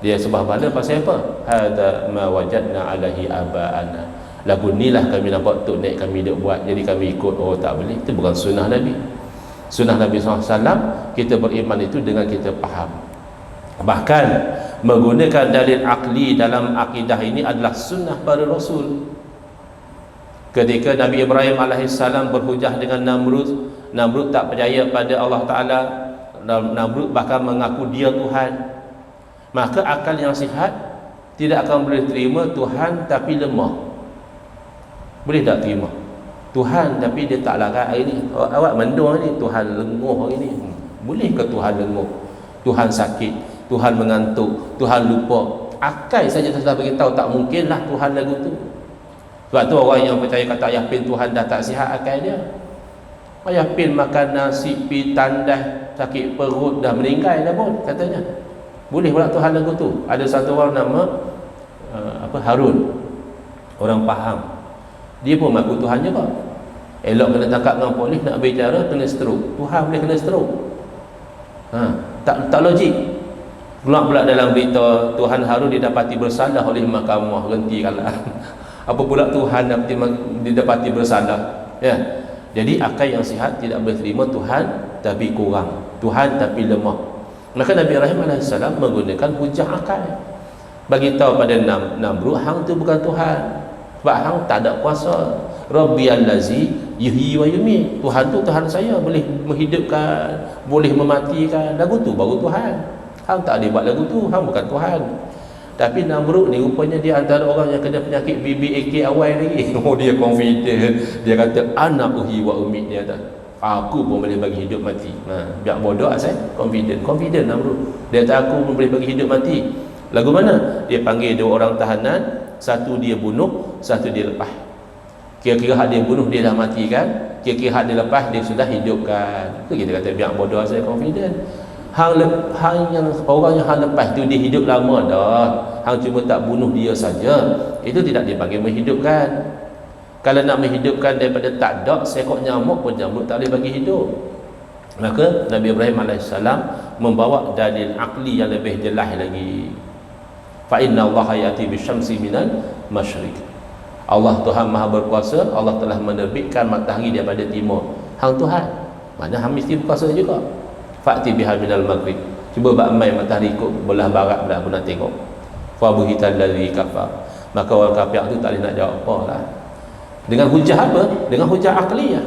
Dia sembah berhala pasal apa? Hadza ma wajadna alaihi aba'ana. Lagu ni lah kami nampak tok nek kami duk buat, jadi kami ikut. Oh, tak boleh. Itu bukan sunnah Nabi. Sunnah Nabi SAW, kita beriman itu dengan kita faham. Bahkan menggunakan dalil akli dalam akidah ini adalah sunnah para Rasul. Ketika Nabi Ibrahim AS berhujah dengan Namrud, Namrud tak percaya pada Allah Ta'ala. Namrud bahkan mengaku dia Tuhan. Maka akal yang sihat tidak akan boleh terima Tuhan tapi lemah. Boleh tak terima Tuhan tapi dia tak larat hari ni? Awak mendung ni, Tuhan lenguh hari ni. Boleh ke Tuhan lenguh? Tuhan sakit, Tuhan mengantuk, Tuhan lupa. Akal saja sudah beritahu tak mungkinlah Tuhan lagu tu. Sebab tu orang yang percaya kata Ayah Pin Tuhan dah tak sihat akal dia. Ayah Pin makan nasi, pi tandas, sakit perut, dah meninggal dah pun katanya. Boleh pula Tuhan lagu tu. Ada satu orang nama Harun, orang Pahang. Dia pun mengaku Tuhan juga. Elok kena tangkap dengan polis, nak bicara kena stroke. Tuhan boleh kena stroke. Tak logik. Pula dalam berita Tuhan Harun didapati bersalah oleh mahkamah, henti kalah. Apa pula Tuhan didapati bersalah? Ya. Jadi akal yang sihat tidak boleh terima Tuhan tapi kurang, Tuhan tapi lemah. Maka Nabi Ibrahim AS menggunakan hujah akal. Bagi tahu pada Namrud, hang tu bukan Tuhan. Sebab hang tak ada kuasa. Rabbiyallazi yuhyi wa yumiit. Tuhan tu Tuhan saya, boleh menghidupkan, boleh mematikan. Lagu tu baru Tuhan. Hang tak ada buat lagu tu, hang bukan Tuhan. Tapi Namrud ni rupanya dia antara orang yang kena penyakit BBAK awal lagi. Oh, dia confident. Dia kata ana uhi wa umit, dia kata aku pun boleh bagi hidup mati. Biar bodoh asal confident Namrud. Dia kata aku pun boleh bagi hidup mati. Lagu mana? Dia panggil dua orang tahanan, satu dia bunuh, satu dia lepas. Kira-kira hak dia bunuh dia dah mati kan? Kira-kira hak dia lepas dia sudah hidupkan. Itu kita kata biar bodoh asal confident. Hang yang orang yang hang lepas tu dia hidup lama dah. Hang cuma tak bunuh dia saja. Itu tidak dipanggil menghidupkan. Kalau nak menghidupkan daripada tak ada, seekor nyamuk pun nyamuk tak boleh bagi hidup. Maka Nabi Ibrahim AS membawa dalil akli yang lebih jelas lagi. Fa inna Allah ya'ti bisyamsi minal masyriq. Allah Tuhan Maha berkuasa, Allah telah menerbitkan matahari daripada timur. Hang Tuhan, mana hang mesti berkuasa juga. Fa'ti biha minal maghrib. Cuba bakmai matahari ikut belah barat dah aku nak tengok. Fa buhital ladzi kafar. Maka orang kafir tu tak boleh nak jawab apa lah. Dengan hujah apa? Dengan hujah akliyah.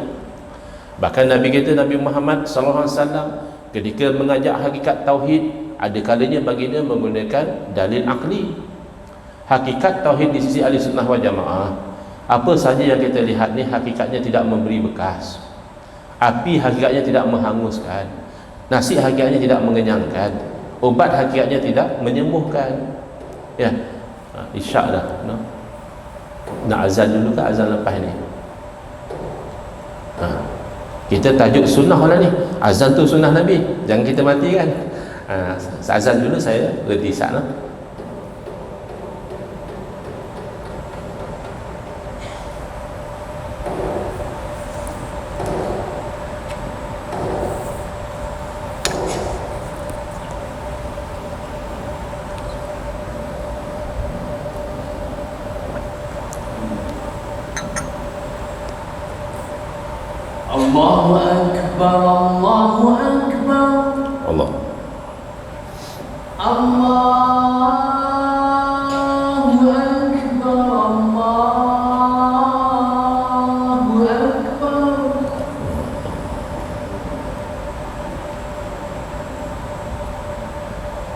Bahkan Nabi kita, Nabi Muhammad sallallahu alaihi wasallam, ketika mengajak hakikat tauhid, ada kalanya baginda menggunakan dalil akli. Hakikat tauhid di sisi ahli sunnah wal jamaah, apa saja yang kita lihat ni hakikatnya tidak memberi bekas. Api hakikatnya tidak menghanguskan. Nasi hakikatnya tidak mengenyangkan. Ubat hakikatnya tidak menyembuhkan. Ya. Isyak dah, no? Nak azan dulu ke azan lepas ni? Kita tajuk sunnah lah ni. Azan tu sunnah Nabi, jangan kita matikan. Azan dulu, saya berhenti sana. Allahu Akbar, Allahu Akbar. Allah. Allahu Akbar, Allahu Akbar.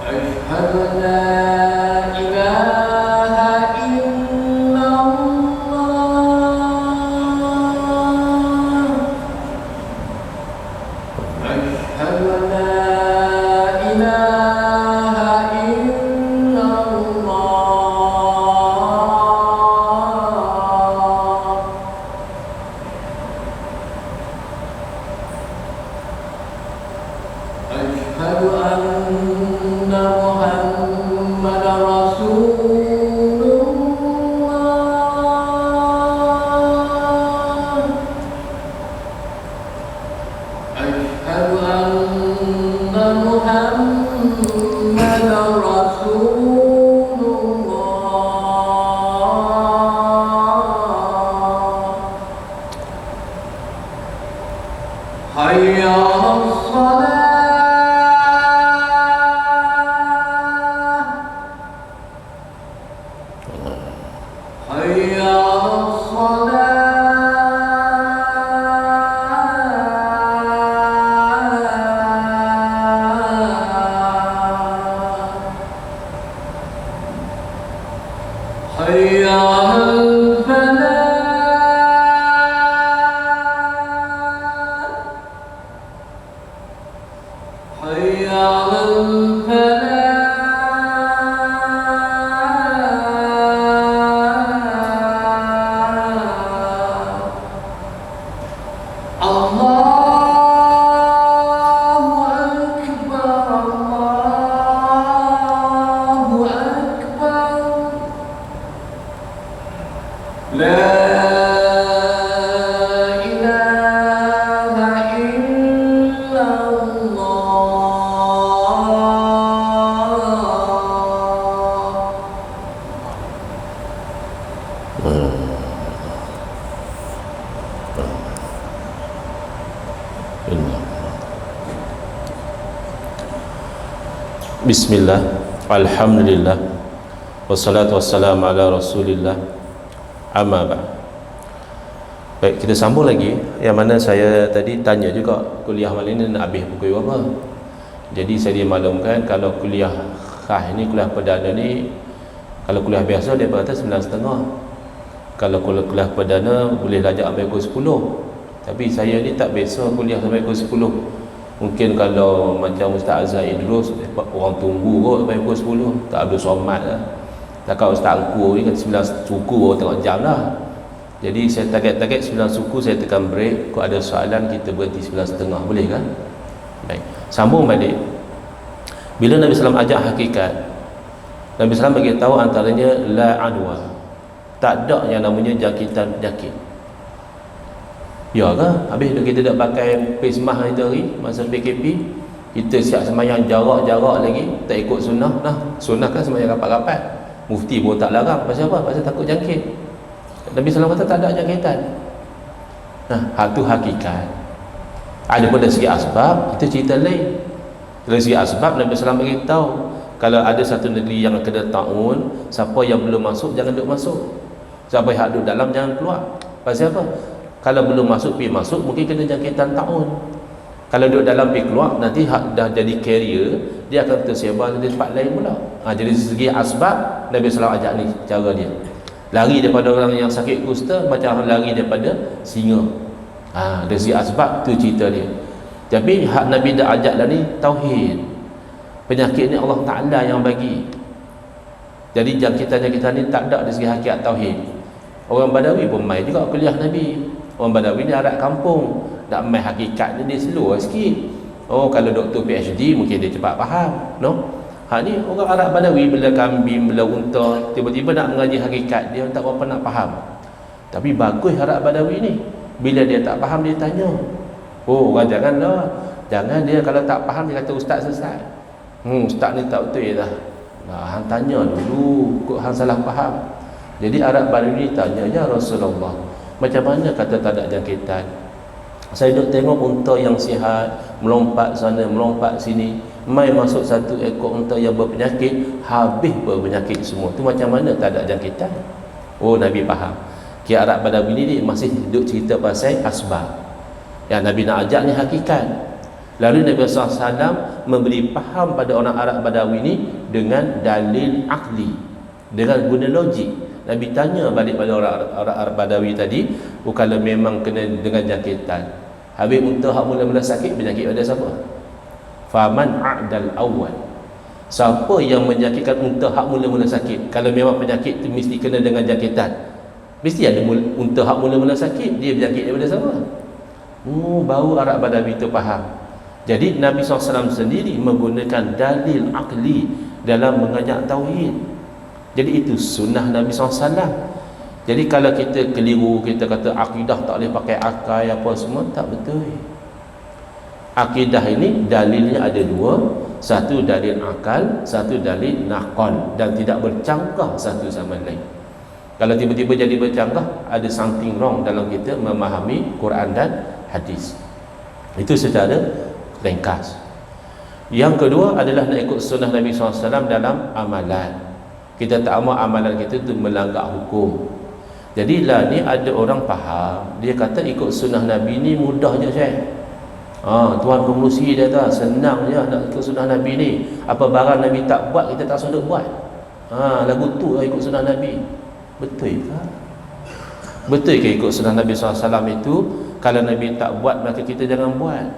Asyhadu an la ilaha illallah. Asyhadu an la ilaha illallah. Asyhadu anna Muhammadar Rasulullah. Asyhadu anna Muhammadar Rasulullah. Hayya 'alas shalah. Hayya 'alas shalah. Hayya 'alal falah. Hayya 'alal falah. Allahu Akbar, Allahu Akbar. La ilaha illallah. Bismillah, alhamdulillah, wassalatu wassalamu ala rasulillah, amma ba'd. Baik, kita sambung lagi. Yang mana saya tadi tanya juga, kuliah malam ini nak habis pukul berapa. Jadi saya dimaklumkan kalau kuliah khas ni, kuliah perdana ni, kalau kuliah biasa dia berkata 9.30. Kalau kuliah perdana boleh lajak sampai pukul 10. Tapi saya ni tak biasa kuliah sampai pukul 10. Mungkin kalau macam Ustaz Azhar Idrus, orang tunggu kot sampai pukul 10. Tak habis somat lah. Takkan Ustaz Angku ni kan 9 suku baru tengok jam lah. Jadi saya target 9 suku, saya tekan break. Kalau ada soalan kita berhenti 9.30, boleh kan? Baik, sambung balik. Bila Nabi SAW ajak hakikat, Nabi SAW bagi tahu antaranya la adwa, tak ada yang namanya jangkitan penyakit. Ya ke? Habis tu kita dah pakai pismah hari tu hari masa PKP, kita siap sembahyang jarak-jarak lagi, tak ikut sunnah. Nah, sunnah kan sembahyang rapat-rapat. Mufti pun tak larang. Pasal apa? Pasal takut jangkit. Nabi SAW kata tak ada jangkitan. Nah, hal tu hakikat. Ada pun dari segi asbab, kita cerita lain. Dari segi asbab, Nabi SAW beritahu kalau ada satu negeri yang kena ta'un, siapa yang belum masuk jangan duduk masuk, siapa yang duduk dalam jangan keluar. Pasal apa? Kalau belum masuk, pergi masuk, mungkin kena jangkitan ta'un. Kalau duduk dalam, pergi keluar, nanti dah jadi carrier, dia akan tersebar di tempat lain pula. Jadi segi asbab, Nabi SAW ajak ni cara dia. Lari daripada orang yang sakit kusta macam orang lari daripada singa. Dari segi asbab tu cerita dia. Tapi hak Nabi dah ajak dah ni tauhid. Penyakit ni Allah Ta'ala yang bagi. Jadi jangkitan-jangkitan ni tak ada dari segi hakikat tauhid. Orang Badawi pun main juga kuliah Nabi. Orang Badawi ni arat kampung, nak main hakikat ni dia slow sikit. Kalau doktor PhD mungkin dia cepat faham, no? Ni orang Arab Badawi bela kambing, bela unta, tiba-tiba nak mengaji hakikat, dia tak berapa nak faham. Tapi bagus Arab Badawi ni, bila dia tak faham dia tanya. Orang jangan dia kalau tak faham dia kata ustaz sesat. Ustaz ni tak betul dah. Hang tanya dulu, kok hang salah faham. Jadi Arab Badawi tanya, ya Rasulullah, macam mana kata tak ada jangkitan? Saya duk tengok unta yang sihat melompat sana melompat sini, mai masuk satu ekor unta yang berpenyakit, habis berpenyakit semua. Tu macam mana tak ada jangkitan? Nabi faham. Arab Badawi ni masih duk cerita pasal asbab. Yang Nabi nak ajak ni hakikat. Lalu Nabi SAW memberi faham pada orang Arab Badawi ni dengan dalil akli, dengan guna logik. Nabi tanya balik pada orang Arab Badawi tadi, kalau memang kena dengan jangkitan, habis unta hak mula-mula sakit, penyakit pada siapa? Faman a'dal awal. Siapa yang menyakitkan unta hak mula-mula sakit? Kalau memang penyakit tu mesti kena dengan jangkitan, mesti ada unta hak mula-mula sakit, dia penyakit daripada siapa? Baru Arab Badawi tu faham. Jadi Nabi SAW sendiri menggunakan dalil akli dalam mengajak tauhid. Jadi itu sunnah Nabi SAW. Jadi kalau kita keliru, kita kata akidah tak boleh pakai akal apa semua, tak betul. Akidah ini dalilnya ada dua, satu dalil akal, satu dalil naqal, dan tidak bercanggah satu sama lain. Kalau tiba-tiba jadi bercanggah, ada something wrong dalam kita memahami Quran dan hadis. Itu secara ringkas. Yang kedua adalah nak ikut sunnah Nabi SAW dalam amalan. Kita tak mahu amalan kita tu melanggar hukum. Jadi lah ni ada orang faham, dia kata ikut sunnah Nabi ni mudah je Syekh. Tuan pengurusi dia kata senang je nak ikut sunnah Nabi ni. Apa barang Nabi tak buat, kita tak suruh buat. Lagu tu lah ikut sunnah Nabi. Betul ke? Betul ke ikut sunnah Nabi SAW itu kalau Nabi tak buat maka kita jangan buat?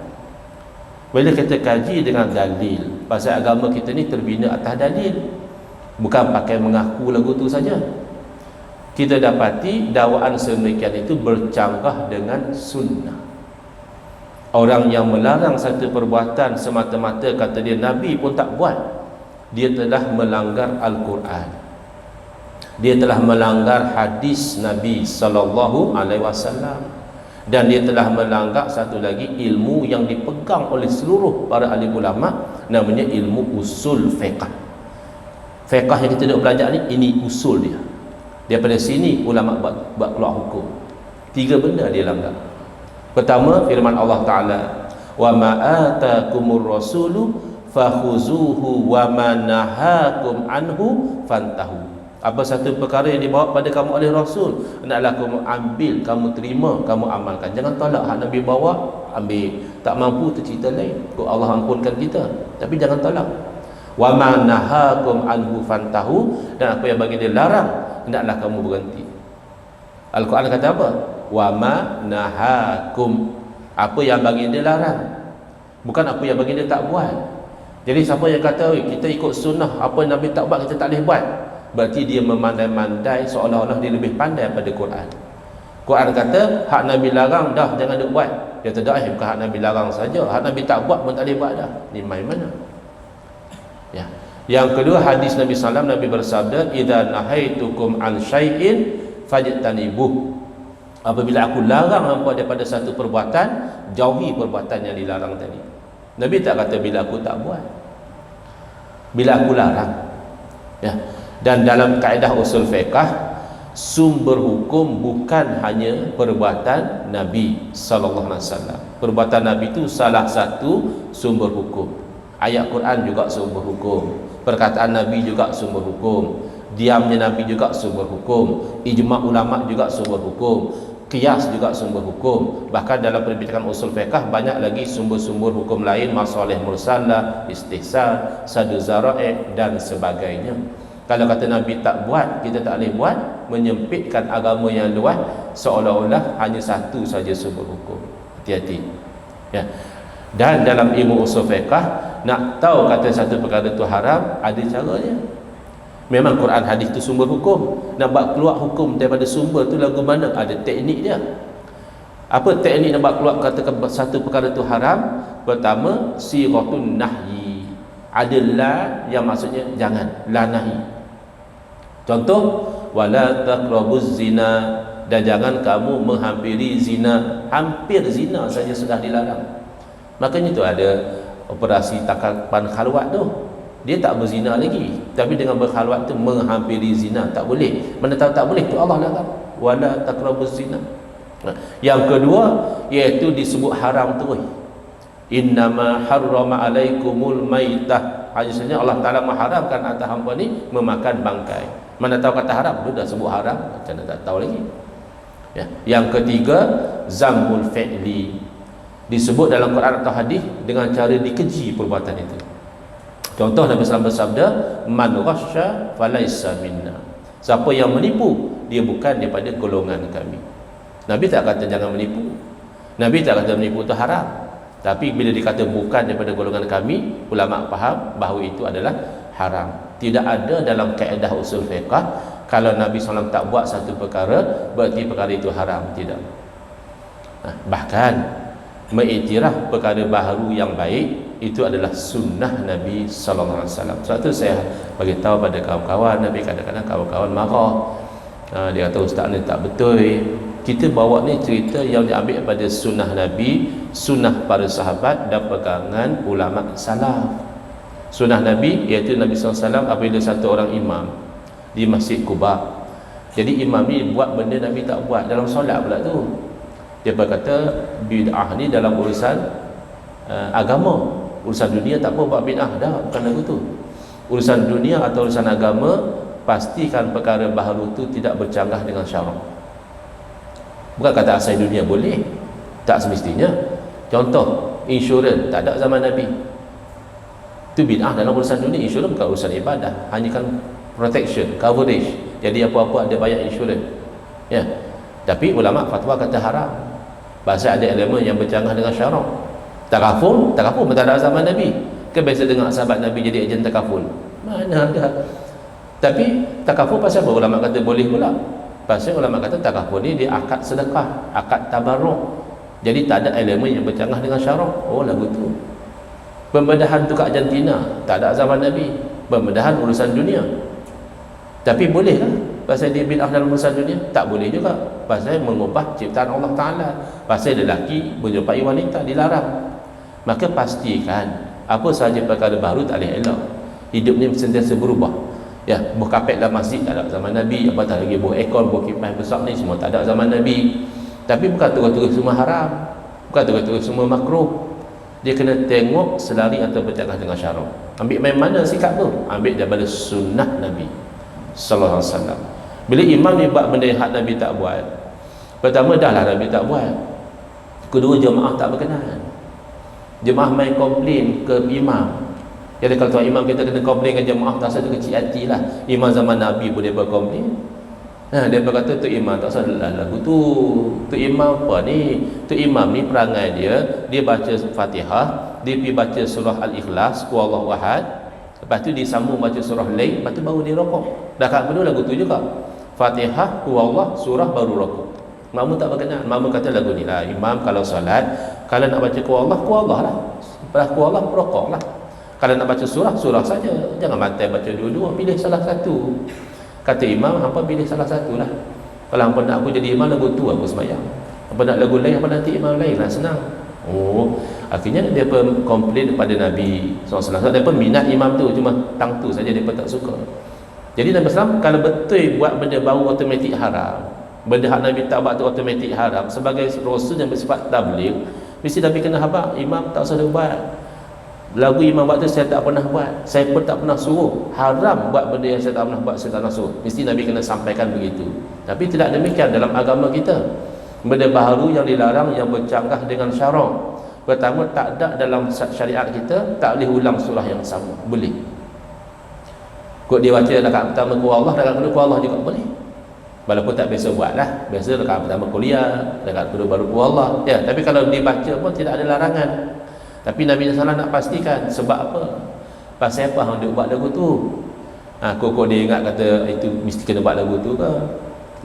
Bila kita kaji dengan dalil, pasal agama kita ni terbina atas dalil, bukan pakai mengaku lagu tu saja. Kita dapati dakwaan sedemikian itu bercanggah dengan sunnah. Orang yang melarang satu perbuatan semata-mata kata dia Nabi pun tak buat, dia telah melanggar Al-Quran, dia telah melanggar hadis Nabi SAW, dan dia telah melanggar satu lagi ilmu yang dipegang oleh seluruh para ahli ulama, namanya ilmu usul fiqh. Fiqh yang kita nak belajar ni, ini usul dia. Daripada sini ulama buat keluar hukum. Tiga benda dia langgar. Pertama, firman Allah Ta'ala, wa ma atakumur rasulu fakhuzuhu wa ma nahakum anhu fantahu. Apa satu perkara yang dibawa pada kamu oleh Rasul, hendaklah kamu ambil, kamu terima, kamu amalkan. Jangan tolak hak Nabi bawa, ambil. Tak mampu tu cerita lain, kok Allah ampunkan kita, tapi jangan tolak. Wa ma nahakum anhu fantahu, dan apa yang bagi dia larang, hendaklah kamu berhenti. Al-Quran kata apa? Wa ma nahakum, apa yang bagi dia larang, bukan apa yang bagi dia tak buat. Jadi siapa yang kata kita ikut sunnah, apa Nabi tak buat kita tak boleh buat, berarti dia memandai-mandai seolah-olah dia lebih pandai daripada Quran. Quran kata hak Nabi larang dah, jangan duk buat. Dia tak bukan hak Nabi larang saja, hak Nabi tak buat pun tak boleh buat dah. Ni main mana? Ya. Yang kedua, hadis Nabi SAW, Nabi bersabda, idza nahaitukum an syai'in fajtanibuh. Apabila aku larang hampa daripada satu perbuatan, jauhi perbuatan yang dilarang tadi. Nabi tak kata bila aku tak buat, bila aku larang. Ya. Dan dalam kaedah usul fiqh, sumber hukum bukan hanya perbuatan Nabi sallallahu alaihi wasallam. Perbuatan Nabi itu salah satu sumber hukum. Ayat Quran juga sumber hukum, perkataan Nabi juga sumber hukum, diamnya Nabi juga sumber hukum, ijma' ulama juga sumber hukum, qiyas juga sumber hukum. Bahkan dalam perbincangan usul fiqh banyak lagi sumber-sumber hukum lain, masalih mursalah, istihsan, sadu zara'i dan sebagainya. Kalau kata Nabi tak buat, kita tak boleh buat, menyempitkan agama yang luas, seolah-olah hanya satu saja sumber hukum. Hati-hati. Ya. Dan dalam ilmu usul fiqh, nak tahu kata satu perkara itu haram, ada caranya. Memang Quran hadis itu sumber hukum. Nak buat keluar hukum daripada sumber tu lagu mana? Ada teknik dia. Apa teknik nak buat keluar kata satu perkara itu haram? Pertama, siratun nahyi. Adalah yang maksudnya jangan, la nahi. Contoh, wala taqrabuz zina, dan jangan kamu menghampiri zina. Hampir zina saja sudah dilarang. Makanya tu ada operasi tangkapan khalwat tu. Dia tak berzina lagi, tapi dengan berkhalwat tu menghampiri zina, tak boleh. Mana tahu tak boleh, tu Allah larang. Wala taqrabuz zina. Yang kedua, iaitu disebut haram terus. Innama harrama alaikumul maitah. Hanya Allah Ta'ala mengharamkan atas hamba ni memakan bangkai. Mana tahu kata haram, tu dah sebut haram, macam mana tak tahu lagi. Ya. Yang ketiga, zambul fi'li. Disebut dalam Quran atau hadis dengan cara dikeji perbuatan itu. Contoh Nabi SAW bersabda, man ghasya falaisa minna. Siapa yang menipu, dia bukan daripada golongan kami. Nabi tak kata jangan menipu. Nabi tak kata menipu itu haram. Tapi bila dikata bukan daripada golongan kami, ulama faham bahawa itu adalah haram. Tidak ada dalam kaedah usul fiqh kalau Nabi SAW tak buat satu perkara, berarti perkara itu haram. Tidak. Bahkan mengiktiraf perkara baharu yang baik itu adalah sunnah Nabi sallallahu alaihi wasallam. Sebab tu saya bagi tahu pada kawan-kawan, Nabi kadang-kadang kawan-kawan marah. Dia kata ustaz ni tak betul. Kita bawa ni cerita yang diambil daripada sunnah Nabi, sunnah para sahabat dan pegangan ulama salaf. Sunnah Nabi iaitu Nabi sallallahu alaihi wasallam apabila satu orang imam di Masjid Quba. Jadi imam ni buat benda Nabi tak buat dalam solat pula tu. Dia berkata bid'ah ni dalam urusan agama. Urusan dunia tak apa buat bid'ah, dah, bukan lagu tu. Urusan dunia atau urusan agama, pastikan perkara baharu tu tidak bercanggah dengan syarak. Bukan kata asal dunia boleh, tak semestinya. Contoh, insurans tak ada zaman Nabi. Itu bid'ah dalam urusan dunia. Insurans bukan urusan ibadah, hanya kan protection, coverage. Jadi apa-apa ada bayar insurans. Ya. Tapi ulama fatwa kata haram. Pasal ada elemen yang bercanggah dengan syarak. Takaful tak ada zaman Nabi. Kan biasa dengar sahabat Nabi jadi ejen takaful. Mana ada. Tapi takaful pasal apa ulama kata boleh pula? Pasal ulama kata takaful ni dia akad sedekah, akad tabarruk. Jadi tak ada elemen yang bercanggah dengan syarak. Oh lagu tu. Pembedahan tu kat Argentina tak ada zaman Nabi. Pembedahan urusan dunia. Tapi boleh lah. Pasal dia bid'ah dalam urusan dunia? Tak boleh juga. Pasal mengubah ciptaan Allah Ta'ala. Pasal lelaki menjumpai wanita dilarang. Maka pastikan apa sahaja perkara baru tak boleh elak. Hidup ni sentiasa berubah. Ya, buh kapet dalam masjid tak ada zaman Nabi. Apatah lagi buh ekor, buh kipas besar ni semua tak ada zaman Nabi. Tapi bukan terus-terus semua haram. Bukan terus-terus semua makruh. Dia kena tengok selari atau bercanggah dengan syarak. Ambil main mana sikap tu? Ambil daripada sunnah Nabi sallallahu alaihi wasallam. Bila imam ni buat benda yang hak Nabi tak buat, pertama dah lah Nabi tak buat. Kedua, jemaah tak berkenan. Jemaah main komplain ke imam. Jadi kalau tuan imam kita kena komplain ke jemaah, tak satu kecil hati lah. Imam zaman Nabi pun dia berkomplain. Dia berkata tu imam tak salah lagu tu. Tu imam apa ni? Tu imam ni perangai dia baca Fatihah, dia pergi baca surah Al-Ikhlas, Huwallahu Ahad. Lepas tu dia sambung baca surah Lail, lepas tu baru dia rokok. Dah kat kedua lagu tu juga. Fatihah, Huwallah, surah baru rokok. Makmum tak berkenan. Makmum kata lagu ni lah, imam kalau solat, kalau nak baca Huwallah lah. Lepas Huwallah, rokok lah. Kalau nak baca surah, surah saja. Jangan bantai baca dua-dua, pilih salah satu. Kata imam, hampa pilih salah satu lah. Kalau hampa nak aku jadi imam lagu tu, aku semayang. Hampa nak lagu lain, hampa nanti imam lain lah, senang. Oh, akhirnya dia pun komplain kepada Nabi SAW. Dia pun minat imam tu, cuma tang tu saja dia pun tak suka. Jadi Nabi SAW kalau betul buat benda baru automatik haram, benda hak Nabi tak buat tu automatik haram, sebagai rasul yang bersifat tabligh, mesti Nabi kena habaq, imam tak usah buat. Lagu imam buat tu saya tak pernah buat, saya pun tak pernah suruh. Haram buat benda yang saya tak pernah buat, saya tak pernah suruh. Mesti Nabi kena sampaikan begitu. Tapi tidak demikian dalam agama kita. Benda baru yang dilarang yang bercanggah dengan syarak. Pertama, tak ada dalam syariat kita tak boleh ulang surah yang sama. Boleh. Kok dia baca rakaat pertama ku Allah, rakaat kedua ku Allah juga boleh. Walaupun tak biasa buat lah. Biasa rakaat pertama kuliah, rakaat kedua baru ku Allah. Ya, tapi kalau dibaca pun tidak ada larangan. Tapi Nabi SAW nak pastikan sebab apa? Pasal apa hang duk buat lagu tu? Kok dia ingat kata itu mesti kena buat lagu tu ke?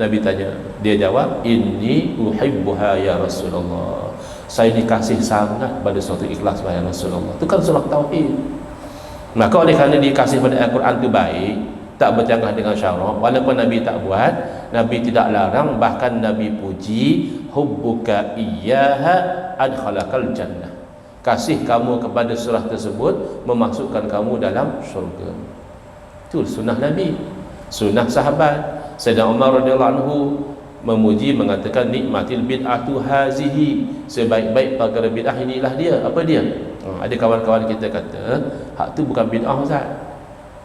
Nabi tanya, dia jawab, inni uhibbuha ya Rasulullah. Saya ni kasih sangat pada suatu ikhlas ya Rasulullah. Itu kan surah tauhid. Maka oleh kerana dikasih pada Al-Quran tu baik, tak bercanggah dengan syarak, walaupun Nabi tak buat, Nabi tidak larang, bahkan Nabi puji, hubbuka iyyaha adkhalakal jannah. Kasih kamu kepada surah tersebut memasukkan kamu dalam syurga. Itu sunnah Nabi, sunnah sahabat. Sayyidina Umar radhiyallahu anhu memuji, mengatakan nikmatil bid'atu hazihi, sebaik-baik perkara bid'ah inilah dia. Apa dia? Ada kawan-kawan kita kata hak tu bukan bid'ah Ustaz.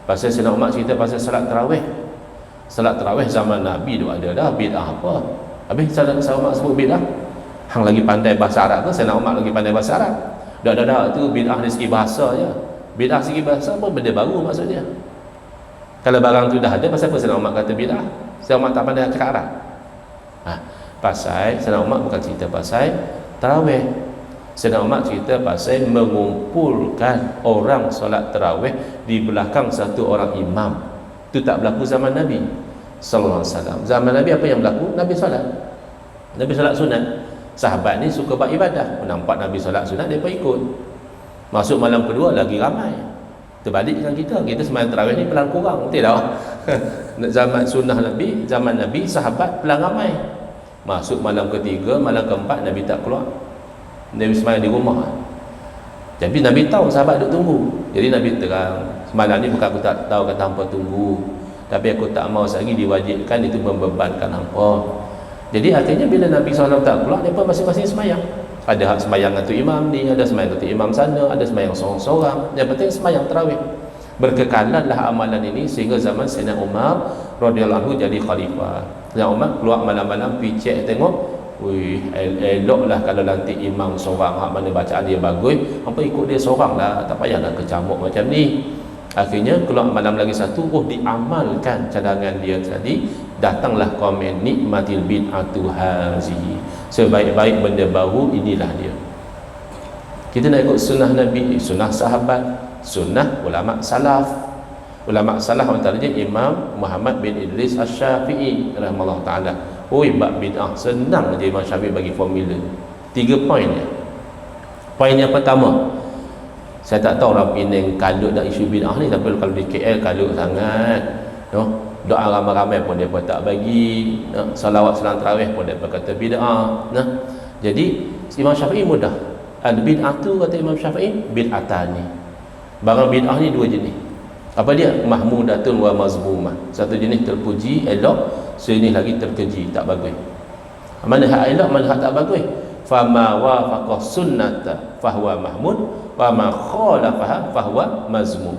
Pasal Sayyidina Umar cerita pasal salat tarawih. Salat tarawih zaman Nabi tu ada dah, bid'ah apa? Habis Sayyidina Umar sebut bid'ah. Hang lagi pandai bahasa Arab ke? Sayyidina Umar lagi pandai bahasa Arab. Dah tu bid'ah dari segi bahasa je. Bid'ah segi bahasa apa? Benda baru maksudnya. Kalau barang tu dah ada, pasal apa Sayyidina Umar kata bid'ah? Sayyidina Umar tak pandai cakap Arab. Pasal Sayyidina Umar bukan cerita pasal tarawih. Sayyidina Umar cerita pasal mengumpulkan orang solat tarawih di belakang satu orang imam. Itu tak berlaku zaman Nabi sallallahu alaihi wasallam. Zaman Nabi apa yang berlaku? Nabi solat. Nabi solat sunat. Sahabat ni suka buat ibadah. Nampak Nabi solat sunat, dia pun ikut. Masuk malam kedua lagi ramai. Terbalik dengan kita. Kita sembahyang tarawih ni pelan kurang. Betul tak? Zaman sunnah Nabi, zaman Nabi, sahabat pelan ramai. Masuk malam ketiga, malam keempat Nabi tak keluar. Nabi sembahyang di rumah. Jadi Nabi tahu sahabat duk tunggu. Jadi Nabi terang, semalam ni bukan aku tak tahu kata hampa tunggu, tapi aku tak mau lagi diwajibkan itu membebankan hampa. Jadi akhirnya bila Nabi SAW tak keluar, mereka masing-masing sembahyang. Ada hak sembahyang dengan tu imam ni, ada sembahyang dengan tu imam sana, ada sembahyang seorang-seorang. Yang penting sembahyang tarawih. Berkekalanlah amalan ini sehingga zaman Sayyidina Umar radhiyallahu anhu jadi khalifah. Sayyidina Umar keluar malam-malam pergi cek tengok, wih, eloklah kalau nanti imam seorang hak mana bacaan dia bagus, hampa ikut dia seorang lah, tak payahlah kecamuk macam ni. Akhirnya keluar malam lagi satu, diamalkan cadangan dia tadi. Datanglah komen nikmatil bid'atu hazihi, sebaik-baik benda baru inilah dia. Kita nak ikut sunnah Nabi, sunnah sahabat, sunnah ulama salaf. Ulama salaf antaranya Imam Muhammad bin Idris Asy-Syafi'i rahimahullah taala. Bab bid'ah senang je Imam Syafi'i bagi formula. 3 poin je. Poin yang pertama, saya tak tahu orang Penang kalut dah isu bid'ah ni, tapi kalau di KL kalut sangat. Doa ramai-ramai pun dia pun tak bagi, salawat salam tarawih pun dia pun kata bid'ah. Jadi Imam Syafi'i mudah. Al-bid'ah tu kata Imam Syafi'i bid'atani. Barang bid'ah ni 2 jenis. Apa dia? Mahmudatun wa mazmumah. Satu jenis terpuji, elok, sejenis lagi terkeji, tak bagus. Mana hak elok, mana hak tak bagus? Fama wafaqa sunnata fahuwa mahmud, wa ma khalafaha fahuwa mazmum.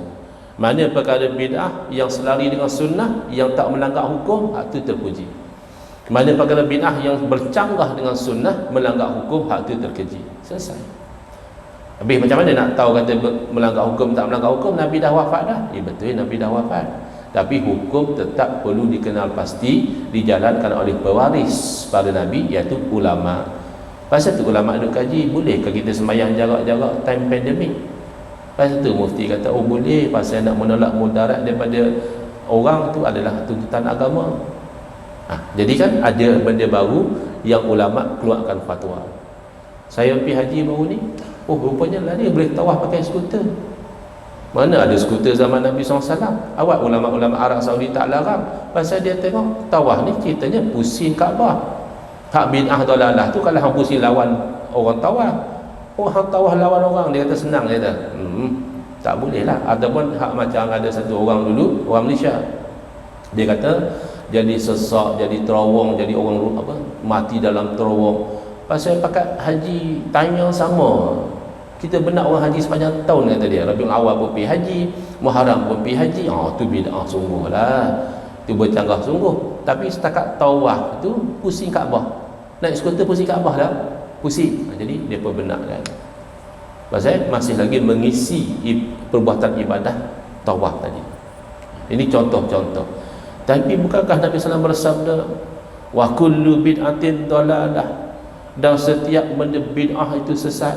Mana perkara bid'ah yang selari dengan sunnah, yang tak melanggar hukum, hak tu terpuji. Mana perkara bid'ah yang bercanggah dengan sunnah, melanggar hukum, hak tu terkeji. Selesai. Habis macam mana nak tahu kata melanggar hukum tak melanggar hukum? Nabi dah wafat dah. Betul, Nabi dah wafat. Tapi hukum tetap perlu dikenal pasti, dijalankan oleh pewaris pada Nabi, iaitu ulama. Pasal tu ulama duk kaji, bolehkah kita sembahyang jarak-jarak time pandemik? Pasal tu mufti kata, boleh, pasal nak menolak mudarat daripada orang tu adalah tuntutan agama. Jadi kan ada benda baru yang ulama keluarkan fatwa. Saya pergi haji baru ni, rupanya lah dia boleh tawaf pakai skuter. Mana ada skuter zaman Nabi SAW. Awak ulama-ulama Arab Saudi tak larang, pasal dia tengok tawaf ni ceritanya pusing Kaabah. Hak bid'ah dalalah tu kalau hang pusing lawan orang tawaf, orang tawaf lawan orang, dia kata senang, dia kata tak boleh lah. Ataupun hak macam ada satu orang dulu, orang Malaysia, dia kata jadi sesak, jadi terowong, jadi orang apa mati dalam terowong pasal pakat haji. Tanya sama, kita benak orang haji sepanjang tahun, kata dia. Rabiul Awal pun pergi haji, Muharram pun pergi haji. Tu bid'ah sungguh lah, tu bercanggah sungguh. Tapi setakat tawaf tu pusing Kaabah, naik skuter pusing Kaabah dah, pusing. Jadi dia pun benarkan pasal masih lagi mengisi perbuatan ibadah tawaf tadi. Ini contoh-contoh. Tapi bukankah Nabi SAW bersabda, wa kullu bid'atin dalalah, dan setiap benda bid'ah itu sesat.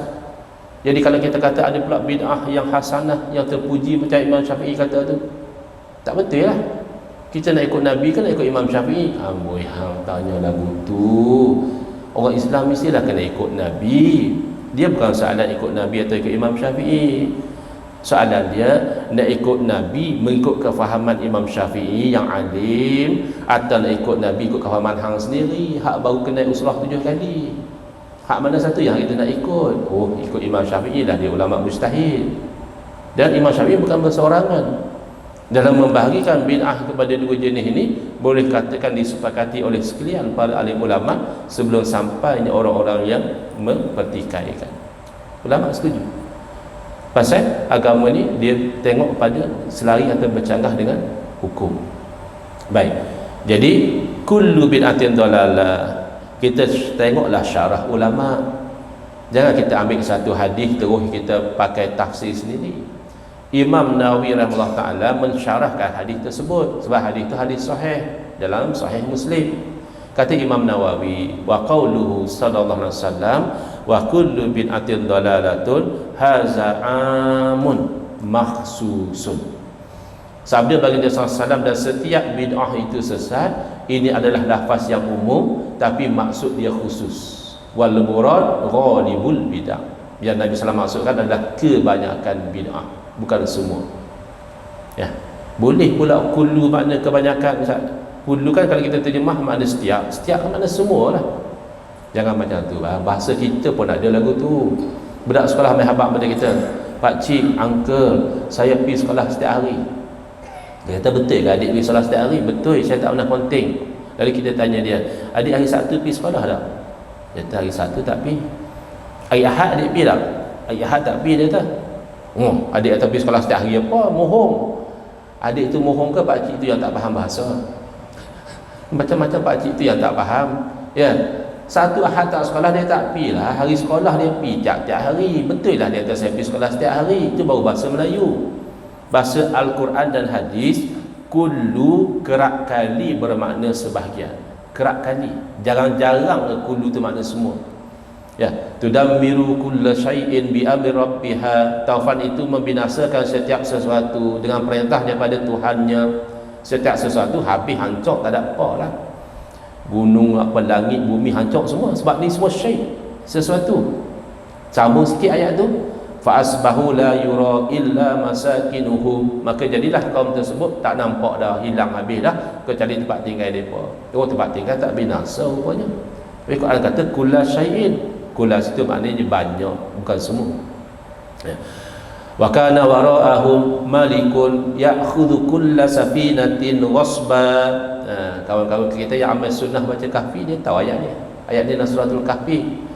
Jadi kalau kita kata ada pula bid'ah yang hasanah, yang terpuji macam Imam Syafi'i kata tu, tak betul lah. Kita nak ikut Nabi kan nak ikut Imam Syafi'i? Amboi hang tanya lagu tu. Orang Islam mestilah kena ikut Nabi. Dia bukan soalan ikut Nabi atau ikut Imam Syafi'i. Soalan dia nak ikut Nabi mengikut kefahaman Imam Syafi'i yang alim, atau nak ikut Nabi ikut kefahaman hang sendiri, hak baru kena usrah 7 kali. Hak mana satu yang kita nak ikut? Oh, ikut Imam Syafi'i lah, dia ulama mujtahid. Dan Imam Syafi'i bukan berseorangan dalam membahagikan bid'ah kepada dua jenis ini. Boleh katakan disepakati oleh sekalian para alim ulama sebelum sampainya orang-orang yang mempertikaikan. Ulama setuju pasal agama ni dia tengok pada selari atau bercanggah dengan hukum. Baik, jadi kullu bid'atin dalalah, kita tengoklah syarah ulama. Jangan kita ambil satu hadis terus kita pakai tafsir sendiri. Imam Nawawi rahimahullah ta'ala mensyarahkan hadis tersebut, sebab hadis itu hadis sahih dalam Sahih Muslim. Kata Imam Nawawi, wa qauluhu sallallahu alaihi wasallam wa kullu bid'atin dalalatun haza amun makhsusun. Sabda baginda sallallahu alaihi wasallam, dan setiap bid'ah itu sesat, ini adalah lafaz yang umum tapi maksud dia khusus. Wal murad ghalibul bid'ah. Yang Nabi sallallahu alaihi wasallam maksudkan adalah kebanyakan bid'ah, bukan semua. Ya. Boleh pula kullu makna kebanyakan. Kullu kan kalau kita terjemah makna setiap, setiap kan makna semua lah. Jangan macam tu. Bahasa kita pun ada lagu tu. Budak sekolah main habaq pada kita, pak cik, uncle, saya pergi sekolah setiap hari. Dia kata, betul ke adik pergi sekolah setiap hari? Betul, saya tak pernah konting. Lalu kita tanya dia, adik hari Sabtu pergi sekolah tak? Dia kata, hari Sabtu tak pergi. Hari Ahad adik pergi tak? Hari Ahad tak pergi, dia kata. Adik kata pergi sekolah setiap hari apa? Mohong. Adik tu mohong ke pakcik tu yang tak faham bahasa? Macam-macam pakcik tu yang tak faham. Ya, satu Ahad tak sekolah dia tak pergi lah. Hari sekolah dia pergi tiap-tiap hari. Betul lah dia kata saya pergi sekolah setiap hari. Itu baru bahasa Melayu. Bahasa Al-Quran dan hadis, kullu kerap kali bermakna sebahagian. Kerap kali. Jarang-jarang kullu tu makna semua. Ya, tudammiru kulla syai'in bi amri rabbiha. Taufan itu membinasakan setiap sesuatu dengan perintah daripada Tuhannya. Setiap sesuatu habis hancur, tak ada apa lah. Gunung apa, langit, bumi hancur semua. Sebab ni semua syai', sesuatu. Sambung sikit ayat tu, fa asbahu la yura illa masakinuhum. Maka jadilah kaum tersebut tak nampak dah, hilang habis dah, kecuali tempat tinggal mereka. Oh, tempat tinggal tak binasa rupanya. Tapi Quran kata kulla syai'in. Kulla situ maknanya banyak, bukan semua. Ya. Wa kana wara'ahum malikun ya'khudhu kulla safinatin wasba. Kawan-kawan kita yang amal sunnah baca Kahfi, dia tahu ayat ni. Ayat ni dalam suratul Kahfi.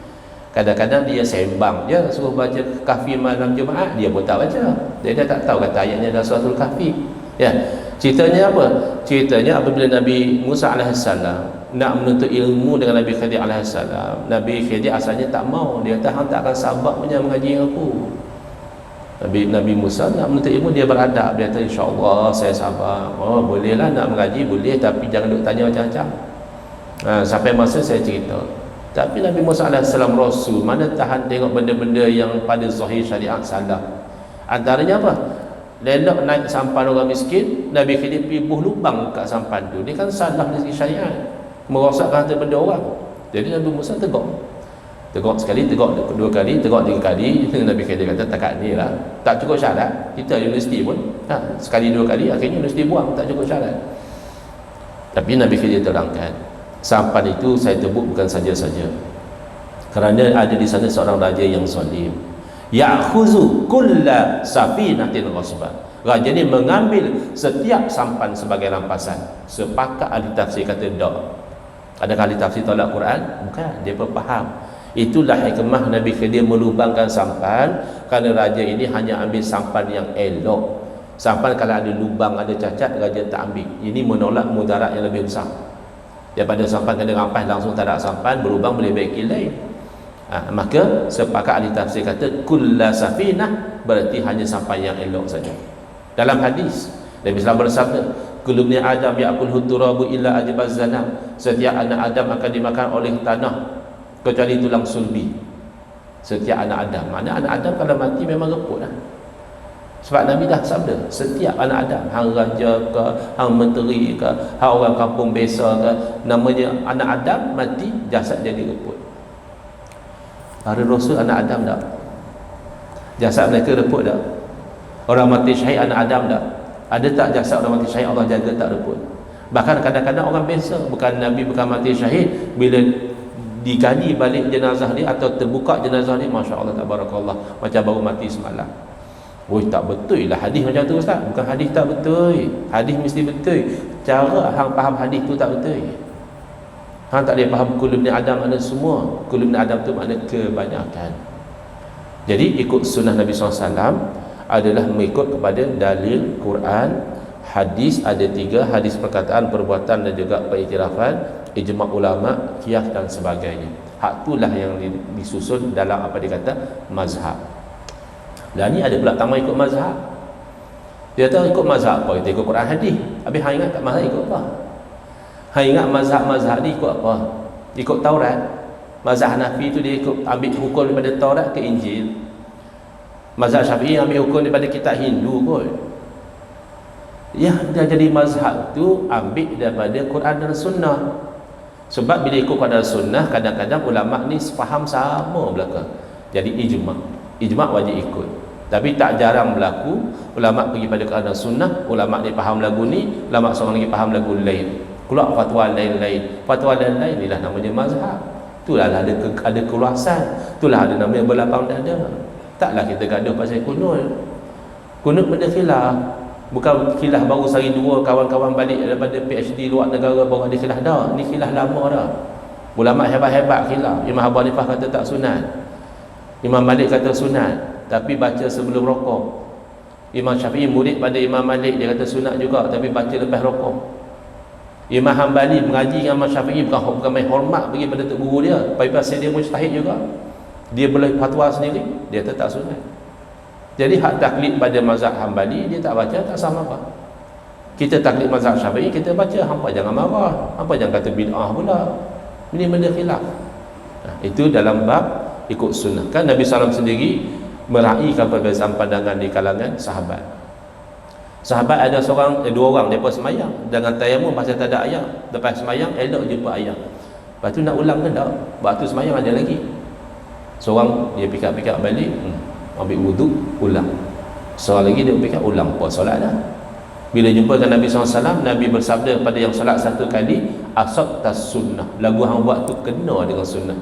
Kadang-kadang dia sembang je, suruh baca Kahfi malam Jumaat, dia pun tak baca. Dia tak tahu kata ayatnya dalam suratul Kahfi. Ya, ceritanya apa? Ceritanya apabila Nabi Musa AS nak menuntut ilmu dengan Nabi Khidir AS, Nabi Khidir asalnya tak mau. Dia kata, hang tak akan sabar punya mengaji aku. Nabi Musa nak menuntut ilmu, dia beradab. Dia kata, insyaAllah saya sabar. Oh, bolehlah nak mengaji, boleh, tapi jangan duk tanya macam-macam. Sampai masa saya cerita. Tapi Nabi Musa AS Rasul, mana tahan tengok benda-benda yang pada zahir syariat salah. Antaranya apa? Lelok naik sampan orang miskin, Nabi Khidir pergi buh lubang kat sampan tu. Dia kan salah dari segi syariat, merosakkan harta benda orang. Jadi Nabi Musa tegur. Tegak sekali, tegak dua kali, tegak tiga kali. Nabi kata takat ni lah, tak cukup syarat. Kita universiti pun sekali dua kali akhirnya universiti buang, tak cukup syarat. Tapi Nabi terangkan, sampan itu saya tebuk bukan saja-saja, kerana ada di sana seorang raja yang zalim, ya'khuzu kulla safinatin ghasban. Raja ni mengambil setiap sampan sebagai rampasan. Sepakat ahli tafsir kata tak. Adakah ahli tafsir tolak Quran? Bukan, dia faham. Itulah hikmah Nabi dia melubangkan sampan, kerana raja ini hanya ambil sampan yang elok. Sampan kalau ada lubang, ada cacat, raja tak ambil. Ini menolak mudarat yang lebih besar daripada sampan kena rampas langsung tak ada sampan, berlubang boleh baiki lain. Maka sepakat ahli tafsir kata kulla safinah berarti hanya sampan yang elok saja. Dalam hadis Nabi SAW bersabda, kullu ibni adam ya'kul turabu illa ajbaz zanam. Setiap anak Adam akan dimakan oleh tanah kecuali tulang sulbi. Setiap anak Adam, maknanya anak Adam kalau mati memang reput lah. Sebab Nabi dah sabda, setiap anak Adam, hang raja ke, hang menteri ke, hang orang kampung biasa ke, namanya anak Adam mati, jasad jadi reput. Para Rasul anak Adam tak? Jasad mereka reput tak? Orang mati syahid anak Adam tak? Ada tak jasad orang mati syahid Allah jaga tak reput? Bahkan kadang-kadang orang biasa, bukan Nabi, bukan mati syahid, bila digali balik jenazah dia atau terbuka jenazah dia, Masya Allah tabarakallah, macam baru mati semalam. Tak betul lah hadis macam tu Ustaz. Bukan hadis tak betul, hadis mesti betul. Cara hang faham hadis tu tak betul. Hang tak boleh faham kullu ibni Adam makna semua. Kullu ibni Adam tu makna kebanyakan. Jadi ikut sunnah Nabi SAW adalah mengikut kepada dalil Quran, hadis. Ada 3 hadis, perkataan, perbuatan dan juga pengiktirafan, ijma' ulama, qiyas dan sebagainya. Hak itulah yang disusun dalam apa dikata mazhab. Dan ni ada pula tamak ikut mazhab. Dia tahu ikut mazhab apa? Kita ikut Quran hadis. Habis hang ingat tak mazhab ikut apa? Hang ingat mazhab ni ikut apa? Ikut Taurat. Mazhab Hanafi tu dia ikut ambil hukum daripada Taurat ke Injil. Mazhab Syafi'i ambil hukum daripada kitab Hindu kot. Ya, dia jadi mazhab tu ambil daripada Quran dan Sunnah. Sebab bila ikut Quran dan Sunnah, kadang-kadang ulama ni faham sama belaka. Jadi ijma' wajib ikut. Tapi tak jarang berlaku ulama pergi pada Quran dan Sunnah, ulama ni faham lagu ni, ulama seorang lagi faham lagu lain, keluar fatwa lain-lain. Fatwa lain-lain inilah namanya mazhab. Itulah ada keluasan, itulah ada namanya berlapang dada. Taklah kita gaduh pasal kunut. Kunut benda khilaf. Bukan khilaf baru sehari dua kawan-kawan balik daripada PhD luar negara baru ada khilaf dah. Ni khilaf lama dah. Ulama hebat-hebat khilaf. Imam Abu Hanifah kata tak sunat, Imam Malik kata sunat tapi baca sebelum rokok. Imam Syafi'i murid pada Imam Malik, dia kata sunat juga tapi baca lepas rokok. Imam Hanbali mengaji dengan Imam Syafi'i bukan main hormat bagi pada tok guru dia, tapi pasal dia mujtahid juga, dia boleh fatwa sendiri, dia tetap sunat. Jadi hak taklid pada mazhab Hanbali dia tak baca tak sama apa. Kita taklid mazhab Syafi'i kita baca, hampa jangan marah, hampa jangan kata bid'ah pula. Ini benda khilaf. Itu dalam bab ikut sunnah. Kan Nabi SAW sendiri meraihkan perbezaan pandangan di kalangan sahabat. Sahabat ada dua orang mereka semayang dengan tayamum pasal tak ada ayam. Lepas semayang elok jumpa ayam. Lepas tu nak ulang ke tak? Waktu semayang ada lagi. Seorang dia pikir-pikir balik, ambil wuduk, ulang. Seorang lagi dia fikir ulang apa solat dah. Bila jumpa dengan Nabi SAW, Nabi bersabda pada yang solat satu kali, asab tas sunnah, lagu hang buat tu kena dengan sunnah.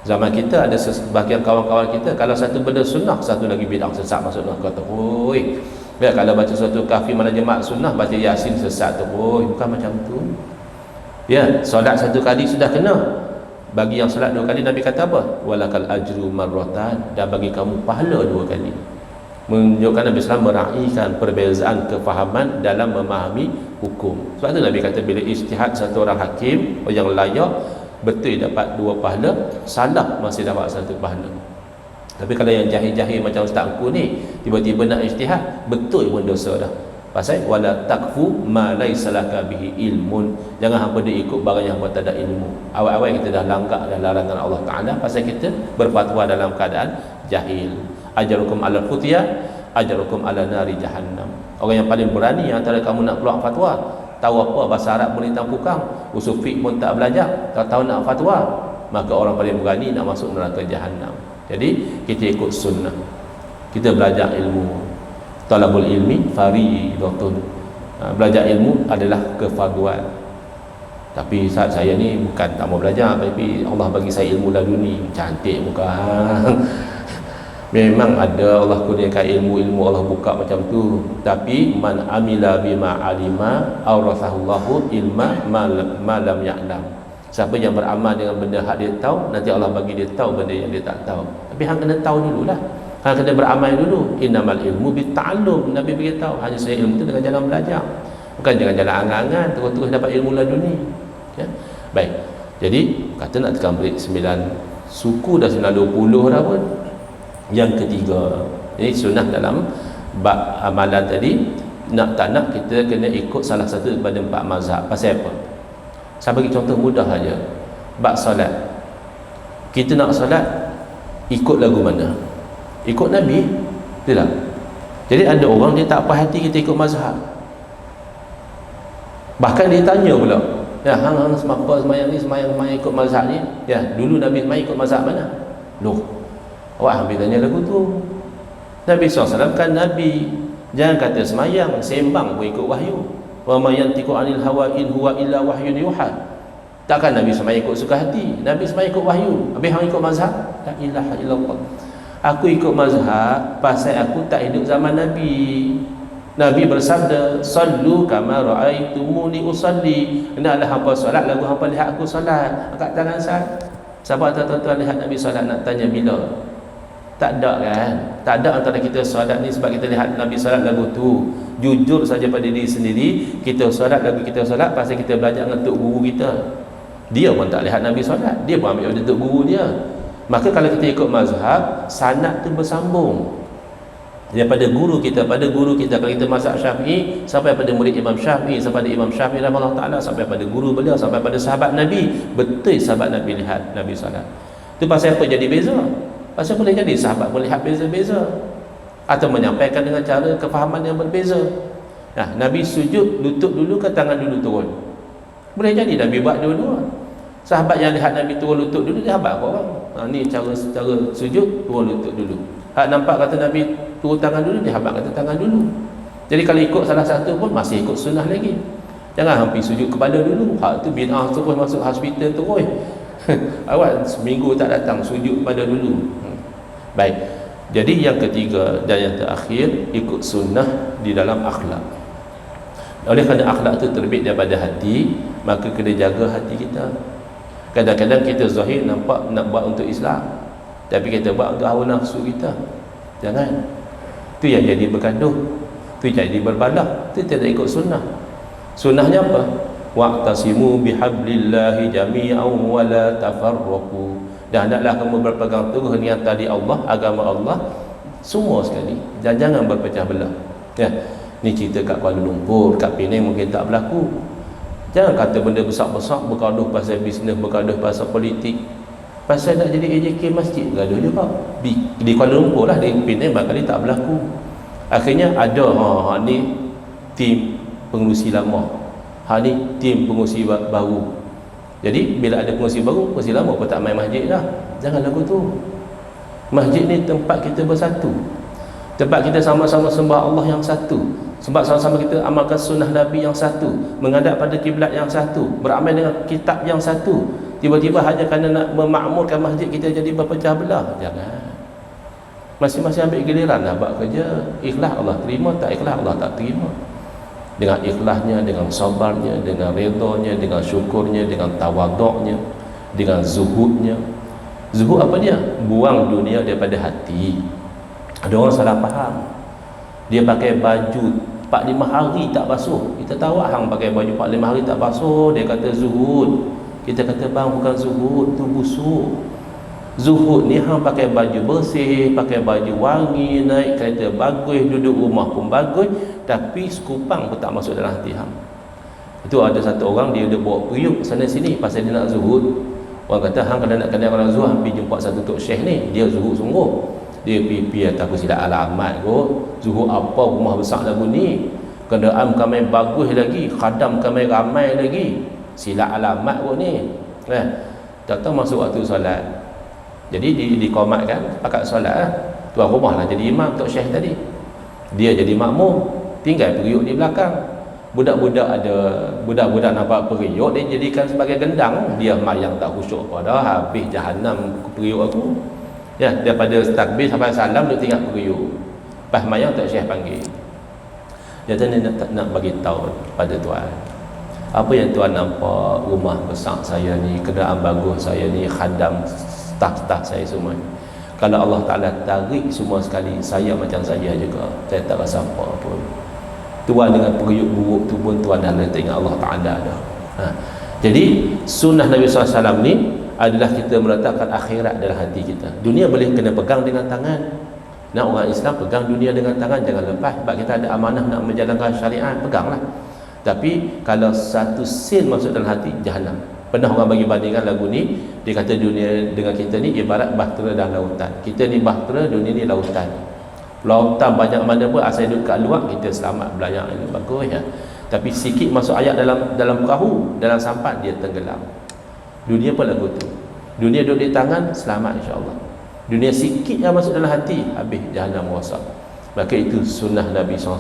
Zaman kita ada sebahagian kawan-kawan kita, kalau satu benda sunnah, satu lagi bid'ah sesat masuk dalam kata, oi. Ya, kalau baca suatu kafi mana jemaat sunnah, baca yasin sesat tu, oi, bukan macam tu. Ya, solat satu kali sudah kena. Bagi yang solat dua kali, Nabi kata apa? Walakal ajru marratan, dan bagi kamu pahala dua kali. Menunjukkan Nabi SAW meraihkan perbezaan kefahaman dalam memahami hukum. Sebab tu Nabi kata bila ijtihad satu orang hakim yang layak, betul dapat dua pahala, salah masih dapat satu pahala. Tapi kalau yang jahil-jahil macam Ustaz aku ni, tiba-tiba nak ijtihad, betul pun dosa dah. Pasal wala takfu ma laysa laka bihi ilmun. Jangan hangpa dia ikut barang yang hangpa tak ada ilmu. Awal-awal kita dah langgar dah larangan Allah Taala pasal kita berfatwa dalam keadaan jahil. Ajarukum ala futiyah, ajarukum ala nari jahannam. Orang yang paling berani antara kamu nak keluar fatwa, tahu apa bahasa Arab boleh tang pukang, usul fiqh pun tak belajar, tak tahu nak fatwa, maka orang paling berani nak masuk neraka jahanam. Jadi kita ikut sunnah, kita belajar ilmu. Talabul ilmi fariidatun. Belajar ilmu adalah kefarduan. Tapi saat saya ni bukan tak mau belajar, tapi Allah bagi saya ilmu laduni. Cantik muka. Memang ada Allah kurniakan ilmu Allah buka macam tu. Tapi man amila bima alima awrathahullahu ilma ma lam ya'lam. Siapa yang beramal dengan benda hak dia tahu, nanti Allah bagi dia tahu benda yang dia tak tahu. Tapi hang kena tahu dululah. Hang kena beramal dulu. Innamal ilmu bitta'allum. Nabi beritahu, hanya saya ilmu tu dengan jalan belajar. Bukan jangan jalan angan-angan terus dapat ilmu laduni. Ya. Baik. Jadi kata nak tekan balik 9 suku dah 920 dah pun. Yang ketiga, ini sunnah dalam bab amalan tadi, nak tak nak kita kena ikut salah satu daripada 4 mazhab. Pasal apa? Saya bagi contoh mudah saja. Bab solat, kita nak solat ikut lagu mana? Ikut Nabi, betul tak? Jadi ada orang dia tak puas hati kita ikut mazhab, bahkan dia tanya pula, ya hang semayang ni semayang ikut mazhab ni, ya dulu Nabi semayang ikut mazhab mana? Loh, awak ambil tanya lagu tu. Nabi SAW kan Nabi, jangan kata semayang, sembang pun ikut wahyu. Wa ma yantiqu anil hawa in huwa illa wahyun yuha. Takkan Nabi semayang ikut suka hati, Nabi semayang ikut wahyu. Habis hang ikut mazhab? La ilaha illallah. Aku ikut mazhab pasal aku tak hidup zaman Nabi. Nabi bersabda, sallu kama ra'aitumuni usalli. Hendaklah hangpa solat lagu hangpa lihat aku solat. Angkat tangan saya. Siapa tuan-tuan lihat Nabi solat nak tanya bila? Tak ada kan? Tak ada antara kita solat ni sebab kita lihat Nabi solat lagu tu. Jujur saja pada diri sendiri, kita solat lagu kita solat pasal kita belajar dengan tok guru kita. Dia pun tak lihat Nabi solat, dia pun ambil pada tok guru dia. Maka kalau kita ikut mazhab, sanad tu bersambung daripada guru kita pada guru kita. Kalau kita mazhab Syafi'i, sampai pada murid Imam Syafi'i, sampai pada Imam Syafi'i rahimahullah ta'ala, sampai pada guru beliau, sampai pada sahabat Nabi. Betul sahabat Nabi lihat Nabi solat. Itu pasal apa jadi beza? Pasal boleh jadi sahabat melihat beza-beza atau menyampaikan dengan cara kefahaman yang berbeza. Nah, Nabi sujud lutut dulu ke tangan dulu turun? Boleh jadi Nabi buat dua-dua. Sahabat yang lihat Nabi turun lutut dulu, dia sahabat apa orang? Ni cara sujud, turun lutut dulu. Hak nampak kata Nabi turun tangan dulu, dia sahabat kata tangan dulu. Jadi kalau ikut salah satu pun masih ikut sunnah lagi. Jangan hampir sujud kepala dulu. Hak tu bid'ah terus masuk hospital terus. Awak seminggu tak datang, sujud kepada dulu. Baik. Jadi yang ketiga dan yang terakhir, ikut sunnah di dalam akhlak. Oleh kerana akhlak itu terbit daripada hati, maka kena jaga hati kita. Kadang-kadang kita zahir nampak nak buat untuk Islam, tapi kita buat untuk hawa nafsu kita. Jangan. Itu yang jadi bergaduh, itu jadi berbalah, itu tidak ikut sunnah. Sunnahnya apa? Wa'tasimu bihablillahi jami'an wa la tafarraqu. Dan hendaklah kamu berpegang teguh dengan tali Allah, agama Allah semua sekali, dan jangan berpecah belah. Ya, ni cerita kat Kuala Lumpur, kat Penang mungkin tak berlaku. Jangan kata benda besar-besar bergaduh pasal bisnes, bergaduh pasal politik, pasal nak jadi AJK masjid bergaduh juga. Di Kuala Lumpur lah, di Penang barangkali tak berlaku. Akhirnya ada ni tim pengurusi lama, ni tim pengurusi baru. Jadi bila ada pengurusi baru, pengurusi lama pun tak main masjid dah. Jangan lagu tu. Masjid ni tempat kita bersatu, tempat kita sama-sama sembah Allah yang satu, sebab sama-sama kita amalkan sunnah Nabi yang satu, menghadap pada kiblat yang satu, beramal dengan kitab yang satu. Tiba-tiba hanya kerana nak memakmurkan masjid kita jadi berpecah belah. Jangan. Masing-masing ambil giliran lah buat kerja. Ikhlas Allah terima, tak ikhlas Allah tak terima. Dengan ikhlasnya, dengan sabarnya, dengan redanya, dengan syukurnya, dengan tawaduknya, dengan zuhudnya. Zuhud apa dia? Buang dunia daripada hati. Ada orang salah faham, dia pakai baju 4-5 hari tak basuh. Kita tahu hang pakai baju 4-5 hari tak basuh, dia kata zuhud. Kita kata bang, bukan zuhud, tu busuk. Zuhud ni hang pakai baju bersih, pakai baju wangi, naik kereta bagus, duduk rumah pun bagus, tapi sekupang pun tak masuk dalam hati hang. Itu ada satu orang, dia bawa periuk sana sini pasal dia nak zuhud. Orang kata hang kalau nak kenal orang zuhud, pergi jumpa satu tok syekh ni, dia zuhud sungguh. Dia pergi takut silap alamat kot. Zuhud apa rumah besar lagu ni, kenderaan kami bagus lagi, khadam kami ramai lagi, silap alamat kot ni. Tahu masuk waktu solat. Jadi dikomatkan pakat solat lah. Tuan rumah lah jadi imam untuk syekh tadi. Dia jadi makmum, tinggal periuk di belakang. Budak-budak nampak periuk, dia jadikan sebagai gendang. Dia mayang tak khusyuk pada habis jahanam periuk aku. Ya, daripada takbir sampai salam dia tinggal periuk. Pas mayang tak syekh panggil. Dia nak bagi tahu pada tuan. Apa yang tuan nampak, rumah besar saya ni, kenderaan bagus saya ni, khadam, staf-staf saya semua ni. Kalau Allah Ta'ala tarik semua sekali, saya macam saya juga, saya tak rasa apa pun. Tuan dengan periuk buruk tu pun tuan dah letak ingat Allah Ta'ala dah. Jadi sunnah Nabi SAW ni adalah kita meletakkan akhirat dalam hati kita. Dunia boleh kena pegang dengan tangan. Nak orang Islam pegang dunia dengan tangan, jangan lepas. Sebab kita ada amanah nak menjalankan syariat, peganglah. Tapi kalau satu sin masuk dalam hati, jahanam. Pernah orang bagi bandingan lagu ni, dia kata dunia dengan kita ni ibarat bahtera dan lautan. Kita ni bahtera, dunia ni lautan. Lautan banyak mana pun, asal duduk kat luar kita selamat, belayar ini bagus ya. Tapi sikit masuk ayat dalam perahu, dalam sampan, dia tenggelam. Dunia pun lagu tu. Dunia duduk di tangan, selamat insya-Allah. Dunia sikit yang masuk dalam hati, habis jahanam rosak. Maka itu sunnah Nabi SAW.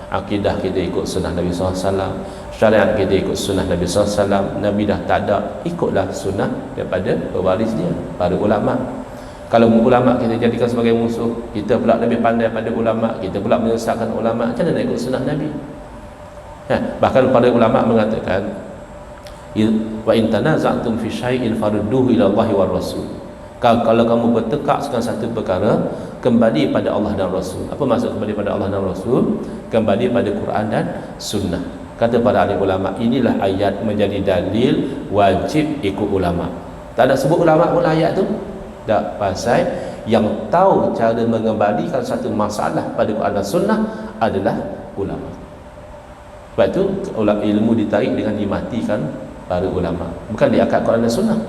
Akidah kita ikut sunnah Nabi SAW, syariat kita ikut sunnah Nabi SAW. Nabi dah tak ada, ikutlah sunnah daripada pewaris dia, para ulama. Kalau ulama kita jadikan sebagai musuh, kita pula lebih pandai pada ulama, kita pula menyesatkan ulama, macam mana nak ikut sunnah Nabi? Bahkan para ulama mengatakan, wa in tanaza'tum fi syai'in farudduhu ila Allahi war Rasul. Kalau kamu bertekak dengan satu perkara, kembali pada Allah dan Rasul. Apa maksud kembali pada Allah dan Rasul? Kembali pada Quran dan Sunnah. Kata para ahli ulama, inilah ayat menjadi dalil wajib ikut ulama. Tak ada sebut ulama pun ayat tu. Tak, pasal yang tahu cara mengembalikan satu masalah pada Quran dan Sunnah adalah ulama. Sebab tu ilmu ditarik dengan dimatikan para ulama, bukan diangkat Quran dan Sunnah.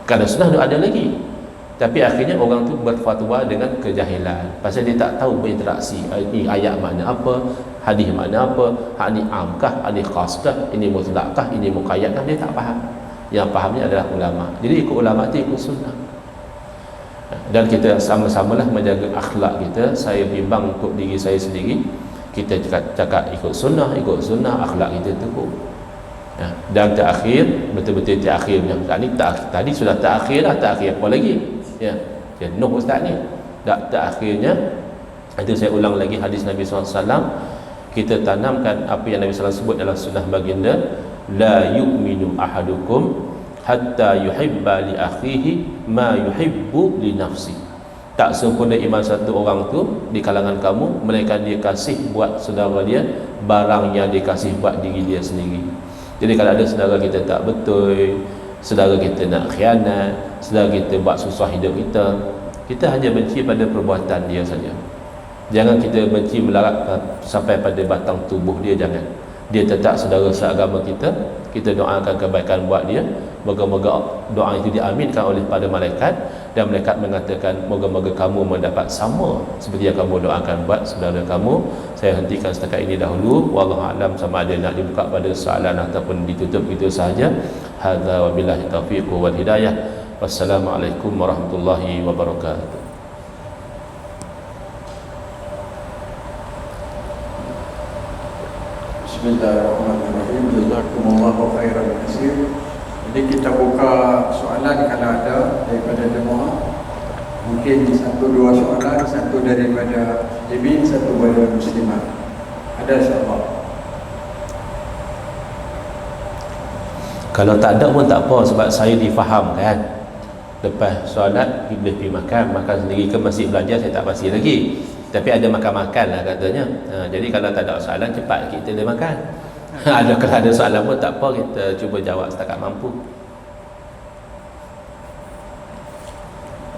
Quran dan Sunnah ada lagi. Tapi akhirnya orang tu berfatwa dengan kejahilan, pasal dia tak tahu berinteraksi. Ini ayat makna apa, hadis makna apa, hak ni amkah, hadis khaskah, ini mutlakkah, ini muqayyadkah, dia tak faham. Yang fahamnya adalah ulama. Jadi ikut ulama tu ikut sunnah. Dan kita sama-samalah menjaga akhlak kita. Saya bimbang untuk diri saya sendiri. Kita cakap ikut sunnah, akhlak kita teguh. Dan terakhir, betul-betul terakhirnya. Tadi sudah terakhir dah, terakhir apa lagi? Ya, Nuh Ustaz ni. Terakhirnya, itu saya ulang lagi hadis Nabi SAW. Kita tanamkan apa yang Nabi SAW sebut dalam sunnah baginda, la yu'minu ahadukum hatta yuhibba li akhihi ma yuhibbu li nafsi. Tak sempurna iman satu orang tu di kalangan kamu, melainkan dia kasih buat saudara dia barang yang dia kasih buat diri dia sendiri. Jadi kalau ada saudara kita tak betul, saudara kita nak khianat, saudara kita buat susah hidup kita, kita hanya benci pada perbuatan dia saja. Jangan kita benci melarat sampai pada batang tubuh dia, jangan. Dia tetap saudara seagama kita, kita doakan kebaikan buat dia. Moga-moga doa itu diaminkan oleh para malaikat, dan malaikat mengatakan moga-moga kamu mendapat sama seperti yang kamu doakan buat saudara kamu. Saya hentikan setakat ini dahulu. Wallahu a'lam, sama ada nak dibuka pada soalan ataupun ditutup itu sahaja. Hadza wabillahi taufiq wal hidayah. Wassalamualaikum warahmatullahi wabarakatuh. Bismillahirrahmanirrahim. Jazakumullahu khairan katsir. Jadi kita buka soalan kalau ada daripada jemaah. Mungkin satu dua soalan, satu daripada muslimin, satu daripada muslimat. Ada insya-Allah. Kalau tak ada pun tak apa, sebab saya difahamkan. Lepas solat boleh pergi makan sendiri ke masjid belajar, saya tak pasti lagi. Tapi ada makan-makan lah katanya. Jadi kalau tak ada soalan, cepat kita boleh makan. Kalau ada soalan pun tak apa, kita cuba jawab setakat mampu.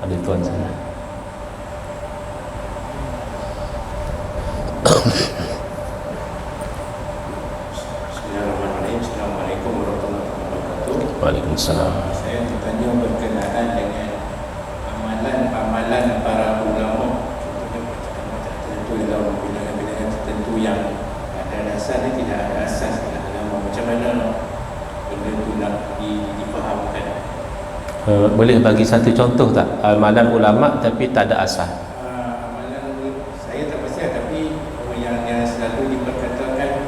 Ada tuan sana. Bismillahirrahmanirrahim. Assalamualaikum warahmatullahi wabarakatuh. Waalaikumsalam. Saya bertanya berkenaan dengan amalan para ulama. Contohnya macam tertentu dalam bilangan-bilangan tertentu yang ada dasarnya, tidak ada asas dalam agama. Macam mana benda itu nak difahamkan? Boleh bagi satu contoh tak amalan ulama tapi tak ada asas? Amalan saya tak pasti, tapi yang selalu diperkatakan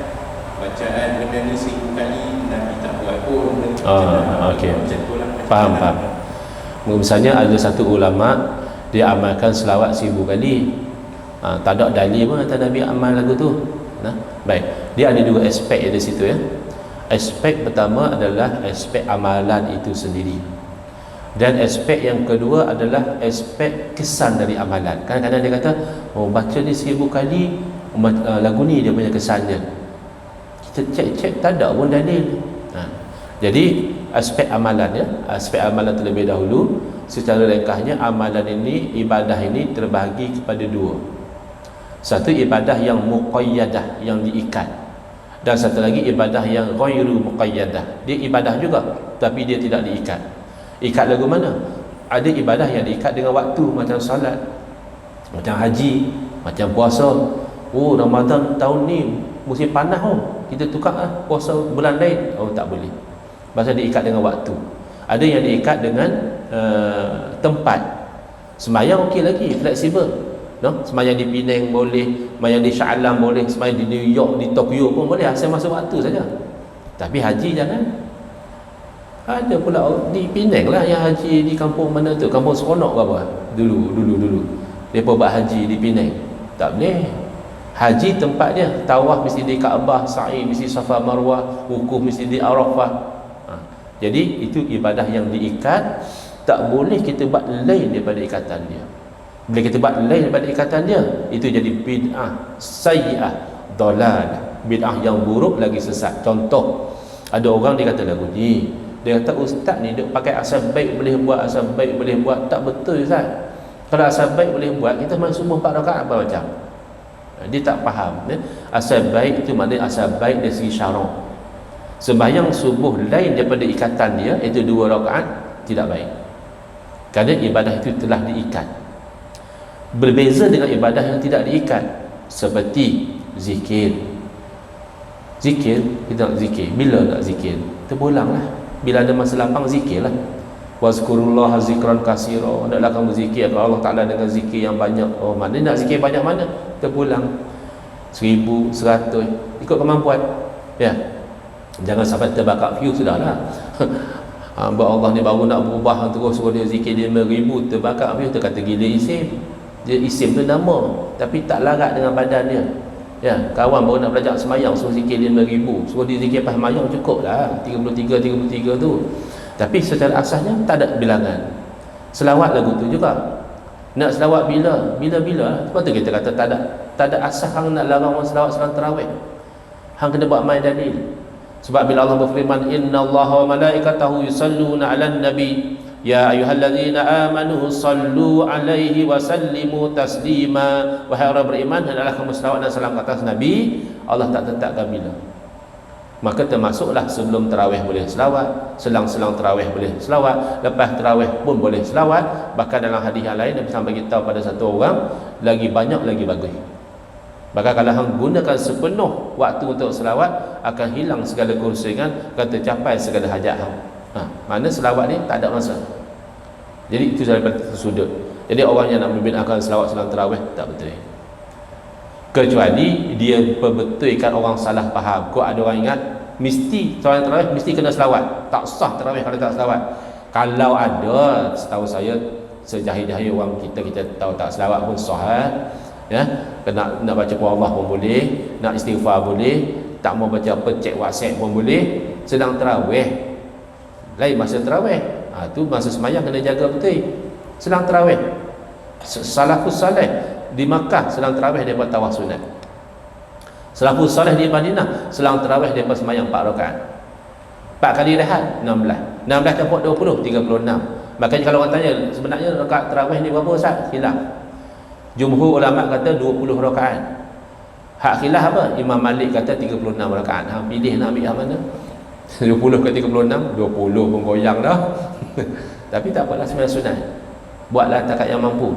bacaan benda ni 1000 kali Nabi tak buat pun. Okey. Faham. Misalnya ada satu ulama dia amalkan selawat 1000 kali. Tak ada dalil pun kata Nabi amal lagu tu. Nah, baik. Dia ada dua aspek di situ ya. Aspek pertama adalah aspek amalan itu sendiri. Dan aspek yang kedua adalah aspek kesan dari amalan. Kadang-kadang dia kata, baca ni 1000 kali lagu ni dia punya kesannya. Kita cek tak ada pun dalil. Jadi aspek amalan ya, aspek amalan terlebih dahulu. Secara ringkasnya amalan ini, ibadah ini terbahagi kepada dua. Satu ibadah yang muqayyadah, yang diikat, dan satu lagi ibadah yang ghairu muqayyadah. Dia ibadah juga tapi dia tidak diikat. Ikat lagu mana? Ada ibadah yang diikat dengan waktu, macam salat, macam haji, macam puasa. Ramadan tahun ni musim panas, kita tukar puasa bulan lain. Tak boleh. Pasal diikat dengan waktu. Ada yang diikat dengan tempat. Sembahyang okey lagi, fleksibel. Sembahyang di Penang boleh, sembahyang di Shah Alam boleh, sembahyang di New York, di Tokyo pun boleh, asal masa waktu saja. Tapi haji jangan. Ada pula di Penang lah yang haji di kampung mana tu, kampung Seronok ke apa dulu mereka buat haji di Penang. Tak boleh. Haji tempat dia, tawaf mesti di Kaabah, sa'i mesti Safa Marwah, wukuf mesti di Arafah. Jadi itu ibadah yang diikat. Tak boleh kita buat lain daripada ikatan dia. Bila kita buat lain daripada ikatan dia, itu jadi bid'ah sayyi'ah, dalal, bid'ah yang buruk lagi sesat. Contoh, ada orang dia kata lagu ni, dia kata ustaz ni dia pakai asal baik boleh buat, asal baik boleh buat. Tak betul ustaz. Kalau asal baik boleh buat, kita main subuh 4 rakaat apa macam? Dia tak faham. Asal baik itu maknanya asal baik dari segi syarak. Sembahyang subuh lain daripada ikatan dia, itu 2 rakaat, tidak baik. Kerana ibadah itu telah diikat. Berbeza dengan ibadah yang tidak diikat, seperti zikir. Zikir, kita nak zikir. Bila nak zikir? Terpulang lah. Bila ada masa lapang, zikir lah. Wazkurullaha zikran kasira. Naklah kamu zikir kepada Allah Ta'ala dengan zikir yang banyak. Mana nak zikir banyak mana? Terpulang 1000, 100, ikut kemampuan. Ya. Jangan sampai terbakar view, sudahlah. Hamba Allah ni baru nak berubah terus suruh dia zikir 5,000, terbakar view, tu kata gila isim. Dia isim tu nama, tapi tak larat dengan badan dia. Ya, kawan baru nak belajar semayang suruh zikir 5,000, suruh dia zikir pas semayang cukup lah 33 tu. Tapi secara asasnya tak ada bilangan. Selawat lagu tu juga. Nak selawat bila? Bila-bila. Sebab tu kita kata tak ada asas hang nak larang orang selawat salat tarawih. Hang kena buat main dalil. Sebab bila Allah berfirman, innallaha wa malaikatahu yusalluna 'alan nabi ya ayyuhallazina amanu sallu 'alaihi wa sallimu taslima. Wahai orang beriman, hendaklah kamu selawat dan salam ke atas Nabi. Allah tak tetapkan bila. Maka termasuklah sebelum tarawih boleh selawat, selang-selang tarawih boleh selawat, lepas tarawih pun boleh selawat. Bahkan dalam hadis yang lain Nabi sampai beritahu pada satu orang, lagi banyak lagi bagus. Bahkan kalau hang gunakan sepenuh waktu untuk selawat, akan hilang segala kerusingan, akan tercapai segala hajat hang. Mana selawat ni tak ada masa. Jadi itu daripada sudut. Jadi orang yang nak membinakan selawat selang tarawih tak betul. Kecuali dia perbetulkan orang salah faham. Kau ada orang ingat mesti solat tarawih mesti kena selawat. Tak sah tarawih kalau tak selawat. Kalau ada, setahu saya sejahil-jahil orang kita tahu tak selawat pun sah. Ya, nak baca Allah pun boleh, nak istighfar boleh, tak mau baca apa cek WhatsApp pun boleh. Sedang tarawih lain masa tarawih. Tu masa semayang kena jaga betul. Sedang tarawih. Salafus salih di Makkah sedang tarawih daripada tawaf sunat. Salafus salih di Madinah sedang tarawih daripada semayang 4 rakaat. 4 kali rehat 16. 16 campur 20, 36. Makanya kalau orang tanya sebenarnya rakaat tarawih ni berapa Ustaz? Khilaf. Jumhur ulama kata 20 rakaat. Hak khilaf apa? Imam Malik kata 36 rakaat. Hang pilih nak ambil yang mana? 20 ke 36? 20 pun goyang dah. Tapi tak apalah, sembahyang sunat. Buatlah takat yang mampu.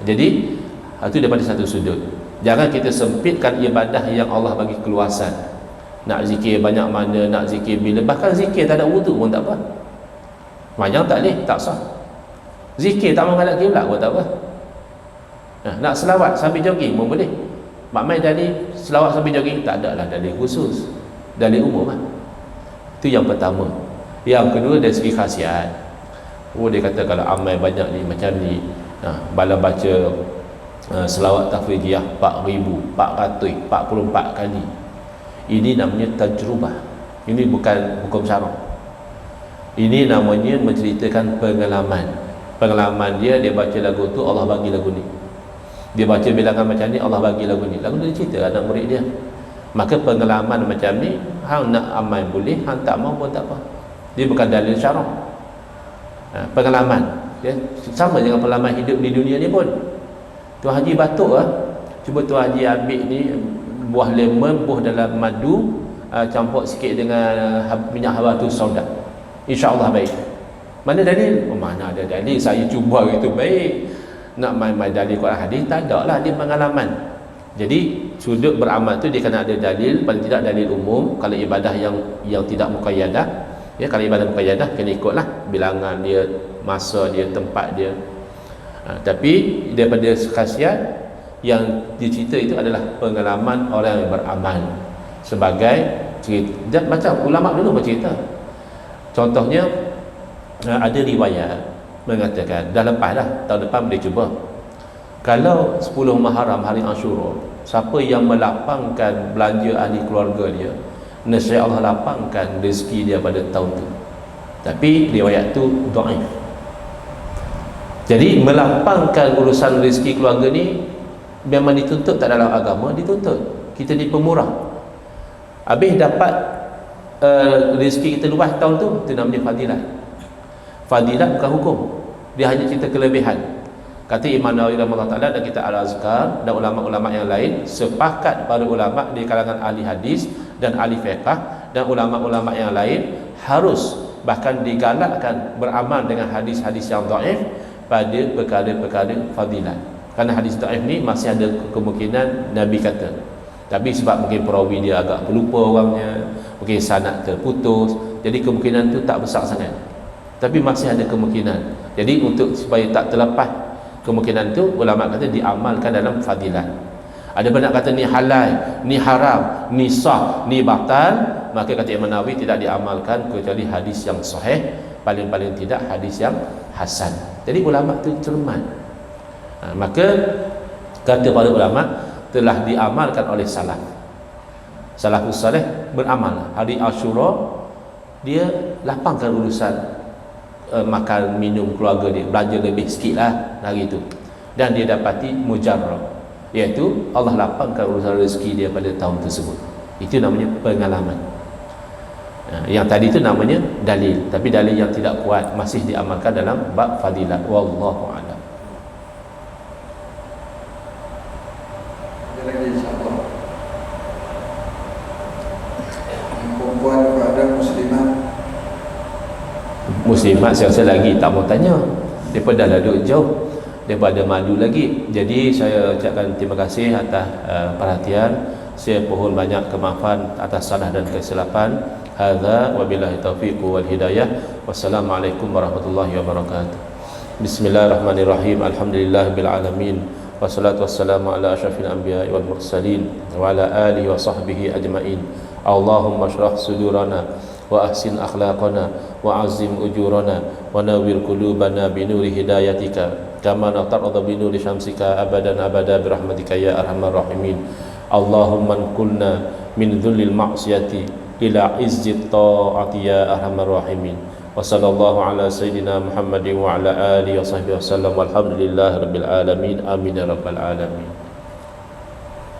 Jadi itu daripada satu sudut. Jangan kita sempitkan ibadah yang Allah bagi keluasan. Nak zikir banyak mana, nak zikir bila. Bahkan zikir tak ada wudu pun tak apa. Semayang tak boleh, tak sah. Zikir tak menghadap kiblat pun tak apa. Nak selawat sambil jogging pun boleh. Mak mai dalil selawat sambil jogging tak ada lah dalil khusus, dalil umum lah. Itu yang pertama. Yang kedua dari segi khasiat. Dia kata kalau amal banyak ni macam ni, bala baca selawat tafrijiyah 4,444 kali. Ini namanya tajrubah. Ini bukan hukum syarak. Ini namanya menceritakan pengalaman. Pengalaman dia baca lagu tu, Allah bagi lagu ni. Dia baca bilangan macam ni, Allah bagi lagu ni. Lagu dia cerita anak murid dia. Maka pengalaman macam ni, hang nak amal boleh, hang tak mau pun tak apa. Dia bukan dalil syarak. Pengalaman ya, sama dengan pengalaman hidup di dunia ni pun. Tuan Haji batuk lah, cuba Tuan Haji ambil ni buah lemon, buah dalam madu, campur sikit dengan minyak habatus sauda, InsyaAllah baik. Mana dalil? Mana ada dalil saya cuba itu baik. Nak main-main dalil Quran hadis tak ada lah, dia pengalaman. Jadi sudut beramal tu dia kena ada dalil, paling tidak dalil umum. Kalau ibadah yang tidak muqayyadah, ya, kalau ibadah muqayyadah kena ikutlah bilangan dia, masa dia, tempat dia. Tapi daripada khasiat yang dicerita itu adalah pengalaman orang yang beramal sebagai cerita. Macam ulama dulu bercerita. Contohnya ada riwayat mengatakan dah lepas dah, tahun depan boleh cuba. Kalau 10 Muharram hari Ashura, siapa yang melapangkan belanja ahli keluarga dia, nescaya Allah lapangkan rezeki dia pada tahun tu. Tapi riwayat tu dhaif. Jadi melapangkan urusan rezeki keluarga ni memang dituntut tak dalam agama, dituntut. Kita ni pemurah. Habis dapat rezeki kita luas tahun tu, itu namanya fadilat. Fadilat bukan hukum. Dia hanya cerita kelebihan. Kata Imam Nawawi rahimahullah ta'ala dan kita Al-Azkar dan ulama-ulama yang lain, sepakat para ulama di kalangan ahli hadis dan ahli fiqh dan ulama-ulama yang lain harus bahkan digalakkan beramal dengan hadis-hadis yang dhaif pada perkara-perkara fadilat. Kerana hadis dhaif ni masih ada kemungkinan Nabi kata. Tapi sebab mungkin perawi dia agak pelupa orangnya, mungkin sanad terputus, jadi kemungkinan tu tak besar sangat. Tapi masih ada kemungkinan. Jadi untuk supaya tak terlepas kemungkinan tu, ulama kata diamalkan dalam fadilat. Ada banyak kata ni halal, ni haram, ni sah, ni batal, maka kata Imam Nawawi tidak diamalkan kecuali hadis yang sahih, paling-paling tidak hadis yang hasan. Jadi ulama tu cermat. Maka kata para ulama telah diamalkan oleh salaf. Salafus salih beramal. Hari Ashura dia lapangkan urusan makan minum keluarga dia, belanja lebih sikit lah hari itu, dan dia dapati mujarrab, iaitu Allah lapangkan urusan rezeki dia pada tahun tersebut. Itu namanya pengalaman. Yang tadi itu namanya dalil, tapi dalil yang tidak kuat masih diamalkan dalam bab fadilat. Wallahu a'lam. Ada lagi insyaAllah. Perempuan kepada muslimat saya rasa lagi tak mau tanya. Mereka dah duduk jauh, mereka ada madu lagi. Jadi saya ucapkan terima kasih atas perhatian. Saya pohon banyak kemaafan atas salah dan kesilapan. Hadza wabillahi taufiq wal hidayah. Wassalamualaikum warahmatullahi wabarakatuh. Bismillahirrahmanirrahim. Alhamdulillahirabbil alamin. Wassalatu wassalamu ala asyrafil anbiya'i wal mursalin wa ala alihi wa sahbihi ajmain. Allahumma shrah sudurana wa ahsin akhlaqana wa azim ujurana wa nawwir qulubana bi nuri hidayatika kama natarada bi nuri syamsika abadan abada bi rahmatika ya arhamar rahimin. Allahumma kunna min dhullil ma'siyati ila izzit ta'ati ya arhamar rahimin. Wa sallallahu ala sayyidina Muhammadin wa ala alihi wa sahbihi wasallam walhamdulillahi rabbil alamin. Amin ya rabbal alamin.